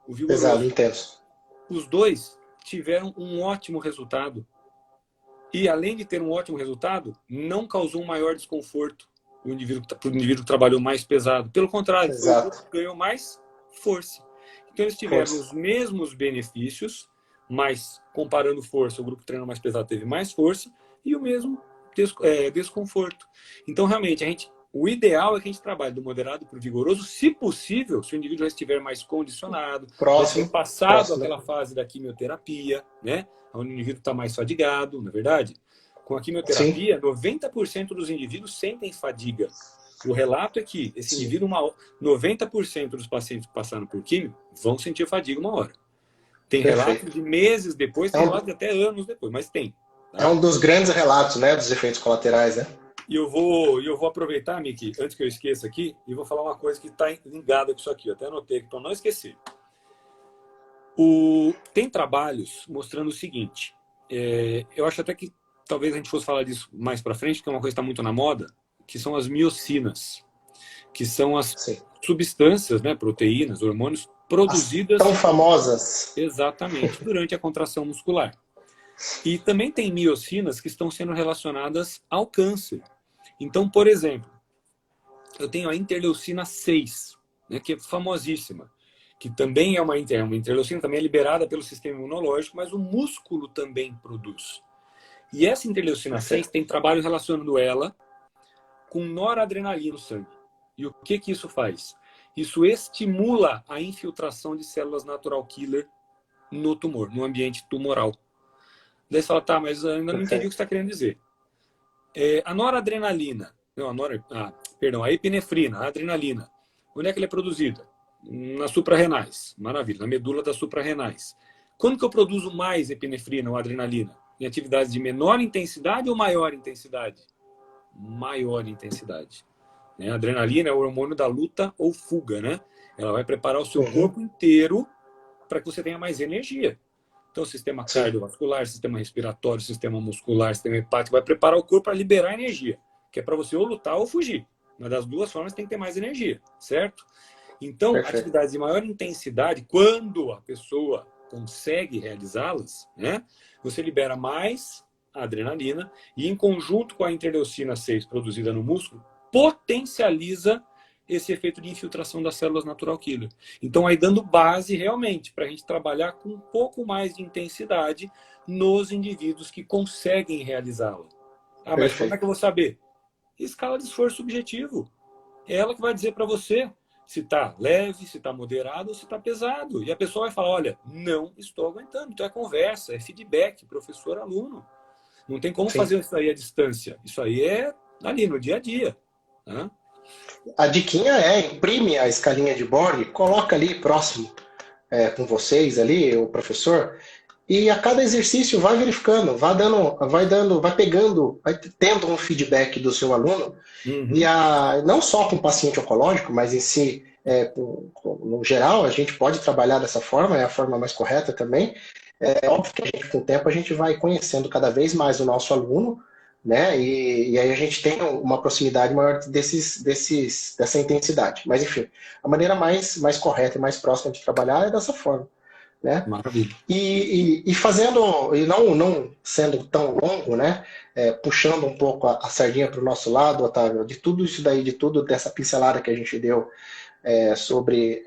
Speaker 2: o
Speaker 1: Pesado,
Speaker 2: vigoroso.
Speaker 1: intenso.
Speaker 2: Os dois tiveram um ótimo resultado. E, além de ter um ótimo resultado, não causou um maior desconforto para o indivíduo que trabalhou mais pesado. Pelo contrário, foi o grupo
Speaker 1: Exato.
Speaker 2: que ganhou mais força. Então, eles tiveram
Speaker 1: Força.
Speaker 2: os mesmos benefícios, mas, comparando força, o grupo que treinou mais pesado teve mais força e o mesmo desconforto. Então, realmente, o ideal é que a gente trabalhe do moderado para o vigoroso, se possível, se o indivíduo já estiver mais condicionado, já tiver
Speaker 1: Próximo.
Speaker 2: passado
Speaker 1: Próximo.
Speaker 2: aquela fase da quimioterapia, né? Onde o indivíduo está mais fadigado, na é verdade. Com a
Speaker 1: Sim.
Speaker 2: quimioterapia, 90% dos indivíduos sentem fadiga. O relato é que esse
Speaker 1: Sim.
Speaker 2: indivíduo, 90% dos pacientes que passaram por quimio vão sentir fadiga uma hora. Tem relatos
Speaker 1: Perfeito.
Speaker 2: de meses depois,
Speaker 1: É
Speaker 2: tem
Speaker 1: um,
Speaker 2: relatos de até anos depois, mas tem.
Speaker 1: é
Speaker 2: Tá?
Speaker 1: um dos grandes relatos, né, dos efeitos colaterais, né?
Speaker 2: E eu vou aproveitar, Miki, antes que eu esqueça aqui, e vou falar uma coisa que está ligada com isso aqui. Eu até anotei para não esquecer. Tem trabalhos mostrando o seguinte. Eu acho até que talvez a gente fosse falar disso mais para frente, porque é uma coisa que está muito na moda, que são as miocinas, que são as
Speaker 1: Sim.
Speaker 2: substâncias, né, proteínas, hormônios
Speaker 1: As tão
Speaker 2: produzidas
Speaker 1: famosas.
Speaker 2: exatamente durante a contração muscular. E também tem miocinas que estão sendo relacionadas ao câncer. Então, por exemplo, eu tenho a interleucina 6, né, que é famosíssima, que também é uma interleucina, também é liberada pelo sistema imunológico, mas o músculo também produz. E essa interleucina 6
Speaker 1: Perfeito.
Speaker 2: tem trabalho relacionando ela com noradrenalina no sangue. E o que isso faz? Isso estimula a infiltração de células natural killer no tumor, no ambiente tumoral. Daí você fala, tá, mas eu ainda não entendi o que você está querendo dizer. A noradrenalina, não, a epinefrina, a adrenalina, onde é que ela é produzida? Nas suprarrenais, maravilha, na medula das suprarrenais. Quando que eu produzo mais epinefrina ou adrenalina? Em atividades de menor intensidade ou maior intensidade? Maior intensidade. A adrenalina é o hormônio da luta ou fuga, né? Ela vai preparar o seu corpo inteiro para que você tenha mais energia. Então, sistema cardiovascular, sistema respiratório, sistema muscular, sistema hepático, vai preparar o corpo para liberar energia, que é para você ou lutar ou fugir. Uma das duas formas tem que ter mais energia, certo? Então,
Speaker 1: Perfeito.
Speaker 2: atividades de maior intensidade, quando a pessoa consegue realizá-las, né, você libera mais adrenalina e, em conjunto com a interleucina 6 produzida no músculo, potencializa esse efeito de infiltração das células natural killer. Então, aí dando base realmente para a gente trabalhar com um pouco mais de intensidade nos indivíduos que conseguem realizá-la. Ah, mas como é que eu vou saber? Escala de esforço subjetivo. É ela que vai dizer para você se está leve, se está moderado ou se está pesado. E a pessoa vai falar, olha, não estou aguentando. Então é conversa, é feedback, professor-aluno. Não tem como fazer isso aí à distância. Isso aí é ali, no dia a dia. Né?
Speaker 1: A diquinha imprime a escalinha de Borg, coloca ali próximo com vocês ali, o professor, e a cada exercício vai verificando, vai pegando, vai tendo um feedback do seu aluno, e não só com o paciente oncológico, mas em si, no geral, a gente pode trabalhar dessa forma, é a forma mais correta também. É óbvio que com o tempo a gente vai conhecendo cada vez mais o nosso aluno, né? E aí a gente tem uma proximidade maior dessa intensidade. Mas, enfim, a maneira mais correta e mais próxima de trabalhar é dessa forma. Né?
Speaker 2: Maravilha.
Speaker 1: E fazendo, e não sendo tão longo, né? Puxando um pouco a sardinha para o nosso lado, Otávio, de tudo isso daí, de tudo dessa pincelada que a gente deu sobre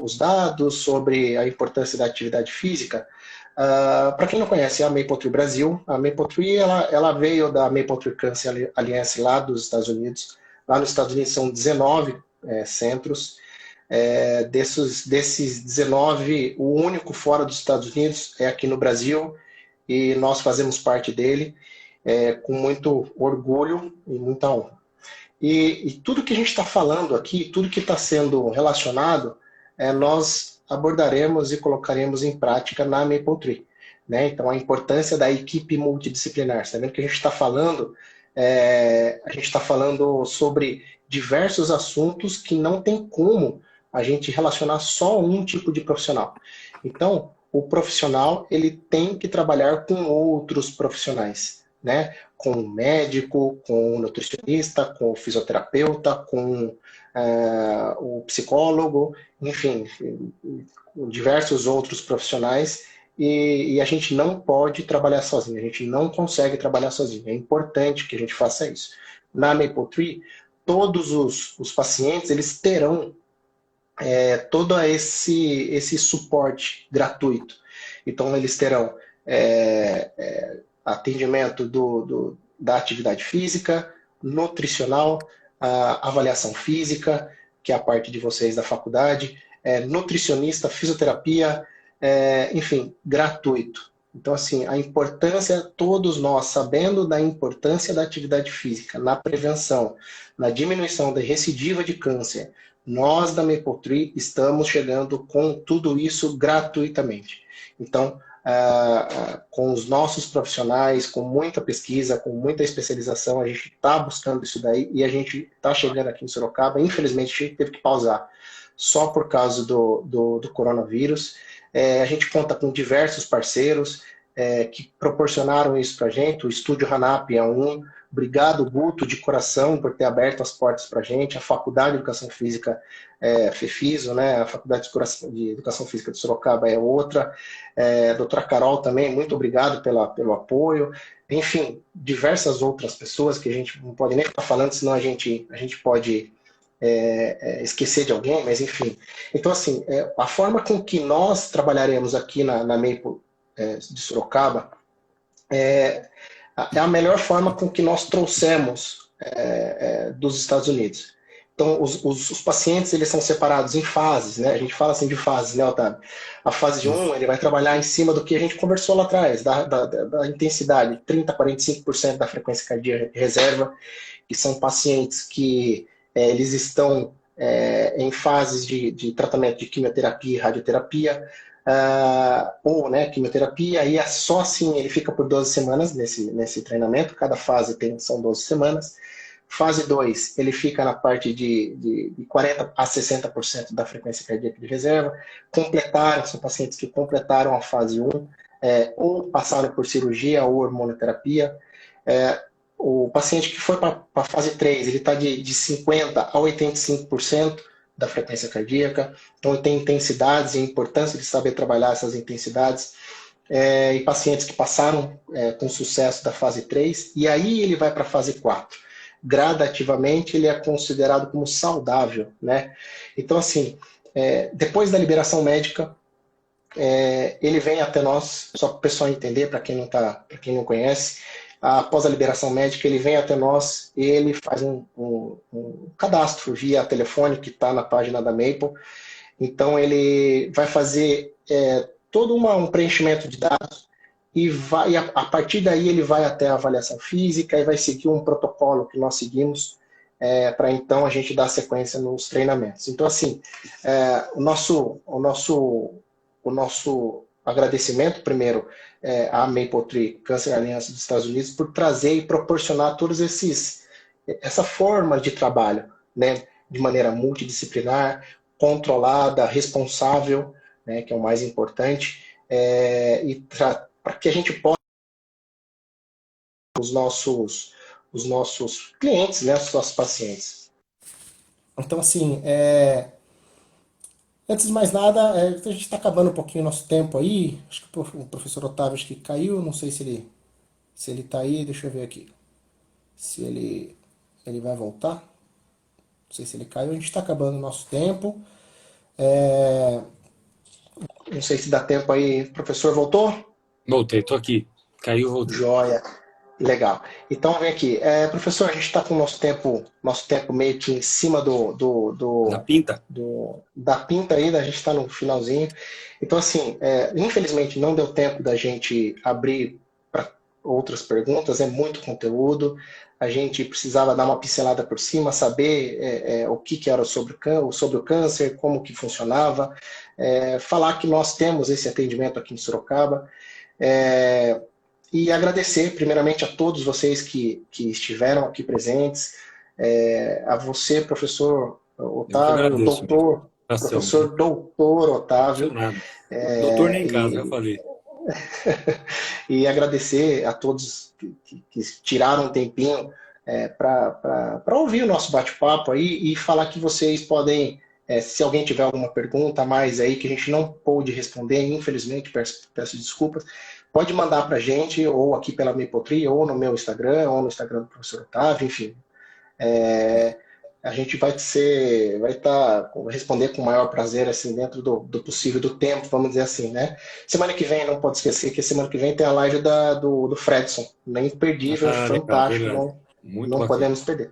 Speaker 1: os dados, sobre a importância da atividade física. Para quem não conhece a MapleTree Brasil, a MapleTree ela veio da MapleTree Cancer Alliance lá dos Estados Unidos. Lá nos Estados Unidos são 19 centros. Desses 19, o único fora dos Estados Unidos é aqui no Brasil, e nós fazemos parte dele com muito orgulho e muita honra. E tudo que a gente está falando aqui, tudo que está sendo relacionado, nós abordaremos e colocaremos em prática na MapleTree. Né? Então, a importância da equipe multidisciplinar. Você está vendo que a gente está falando, sobre diversos assuntos que não tem como a gente relacionar só um tipo de profissional. Então, o profissional ele tem que trabalhar com outros profissionais, né? Com o médico, com o nutricionista, com o fisioterapeuta, com o psicólogo, enfim, com diversos outros profissionais, e a gente não pode trabalhar sozinho, a gente não consegue trabalhar sozinho. É importante que a gente faça isso. Na MapleTree, todos os pacientes eles terão todo esse suporte gratuito. Então, eles terão atendimento da atividade física, nutricional, avaliação física, que é a parte de vocês da faculdade, nutricionista, fisioterapia, enfim, gratuito. Então, assim, a importância, todos nós sabendo da importância da atividade física na prevenção, na diminuição da recidiva de câncer, nós da MapleTree estamos chegando com tudo isso gratuitamente. Então, com os nossos profissionais, com muita pesquisa, com muita especialização, a gente está buscando isso daí e a gente está chegando aqui em Sorocaba. Infelizmente, a gente teve que pausar só por causa do coronavírus. A gente conta com diversos parceiros que proporcionaram isso para a gente. O Estúdio Hanap é um. Obrigado, Guto, de coração, por ter aberto as portas para a gente. A Faculdade de Educação Física, FEFISO, né? A Faculdade de Educação Física de Sorocaba é outra. Doutora Carol também, muito obrigado pelo apoio. Enfim, diversas outras pessoas que a gente não pode nem ficar falando, senão a gente pode esquecer de alguém, mas enfim. Então, assim, a forma com que nós trabalharemos aqui na Maple de Sorocaba é a melhor forma com que nós trouxemos dos Estados Unidos. Então, os pacientes eles são separados em fases, né? A gente fala assim de fases, né, Otávio? A fase 1, ele vai trabalhar em cima do que a gente conversou lá atrás, da intensidade, 30% a 45% da frequência cardíaca reserva, que são pacientes que eles estão em fases de tratamento de quimioterapia e radioterapia, ou quimioterapia, e só assim ele fica por 12 semanas nesse treinamento, cada fase são 12 semanas. Fase 2, ele fica na parte de 40% a 60% da frequência cardíaca de reserva. São pacientes que completaram a fase 1, ou passaram por cirurgia ou hormonoterapia. O paciente que foi para a fase 3, ele está de 50% a 85% da frequência cardíaca. Então, tem intensidades e a importância de saber trabalhar essas intensidades. E pacientes que passaram com sucesso da fase 3, e aí ele vai para a fase 4. gradativamente ele é considerado como saudável, né? Então, assim, depois da liberação médica, ele vem até nós, só para o pessoal entender, para quem não conhece, após a liberação médica, ele vem até nós e ele faz um cadastro via telefone que está na página da Maple. Então, ele vai fazer todo um preenchimento de dados e a partir daí ele vai até a avaliação física e vai seguir um protocolo que nós seguimos para então a gente dar sequência nos treinamentos. Então, assim, o nosso agradecimento, primeiro, à Mapletree Cancer Alliance dos Estados Unidos por trazer e proporcionar todos essa forma de trabalho, né, de maneira multidisciplinar, controlada, responsável, né, que é o mais importante, e para que a gente possa os nossos clientes, né, os nossos pacientes. Então, assim, antes de mais nada, a gente está acabando um pouquinho o nosso tempo aí. Acho que o professor Otávio acho que caiu, não sei se ele está aí, deixa eu ver aqui. Se ele vai voltar. Não sei se ele caiu, a gente está acabando o nosso tempo. Não sei se dá tempo aí. O professor voltou?
Speaker 2: Voltei, tô aqui. Caiu, voltei.
Speaker 1: Joia. Legal. Então, vem aqui. Professor, a gente está com o nosso tempo meio que em cima
Speaker 2: Da pinta?
Speaker 1: da pinta aí, a gente está no finalzinho. Então, assim, infelizmente não deu tempo da gente abrir para outras perguntas, é muito conteúdo. A gente precisava dar uma pincelada por cima, saber o que era sobre o câncer, como que funcionava, falar que nós temos esse atendimento aqui em Sorocaba. E agradecer, primeiramente, a todos vocês que estiveram aqui presentes, a você, professor Otávio, professor doutor Otávio.
Speaker 2: Doutor nem em casa, já falei.
Speaker 1: E agradecer a todos que tiraram um tempinho para ouvir o nosso bate-papo aí e falar que vocês podem, se alguém tiver alguma pergunta a mais aí que a gente não pôde responder, infelizmente, peço desculpas, pode mandar para a gente, ou aqui pela Mapletree, ou no meu Instagram, ou no Instagram do professor Otávio, enfim. A gente vai responder com o maior prazer, assim, dentro do possível, do tempo, vamos dizer assim, né? Semana que vem, não pode esquecer que semana que vem tem a live do Fredson, né? Imperdível, fantástico, legal, não podemos perder.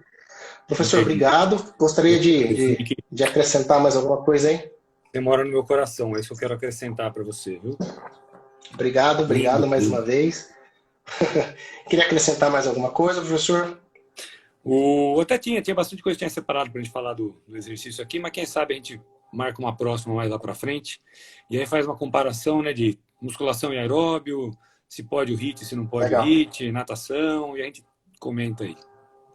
Speaker 1: Professor, obrigado. Gostaria de acrescentar mais alguma coisa aí?
Speaker 2: Você mora no meu coração, é isso que eu quero acrescentar para você, viu?
Speaker 1: Obrigado mais uma vez. Queria acrescentar mais alguma coisa, professor?
Speaker 2: Até tinha bastante coisa que tinha separado para a gente falar do exercício aqui, mas quem sabe a gente marca uma próxima mais lá para frente e aí faz uma comparação, né, de musculação e aeróbio, se pode o HIIT, se não pode o HIIT, natação, e a gente comenta aí.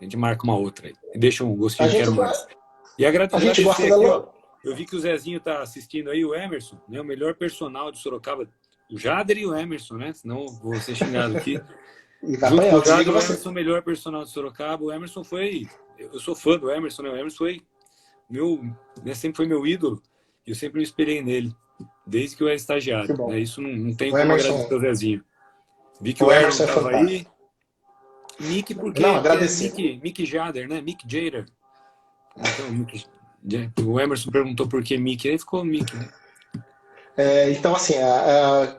Speaker 2: A gente marca uma outra aí. E deixa um gostinho que quero mais. E agradecer aqui, ó. Eu vi que o Zezinho tá assistindo aí, o Emerson, né, o melhor personal de Sorocaba. O Jader e o Emerson, né? Senão vou ser xingado aqui. Junto com o Jader, o Emerson, o melhor personal de Sorocaba. O Emerson foi... Eu sou fã do Emerson, né? O Emerson foi sempre foi meu ídolo. E eu sempre me espelhei nele. Desde que eu era estagiário. Né? Isso não tem como agradecer o Zezinho. Vi que o Emerson estava aí. Mick, porque Mick Jader, né? Mick Jader. Então, o Emerson perguntou por que Mick. Aí ficou Mick, né?
Speaker 1: Então, assim,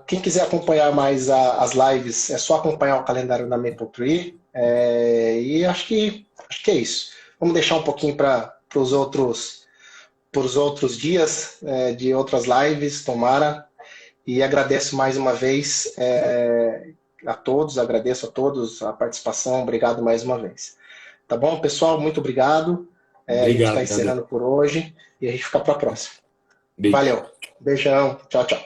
Speaker 1: quem quiser acompanhar mais as lives, é só acompanhar o calendário da Mapletree. E acho que é isso. Vamos deixar um pouquinho para os outros dias de outras lives, tomara. E agradeço mais uma vez agradeço a todos a participação. Obrigado mais uma vez. Tá bom, pessoal? Muito obrigado. A gente está encerrando por hoje e a gente fica para a próxima. Beijo. Valeu. Beijão. Tchau, tchau.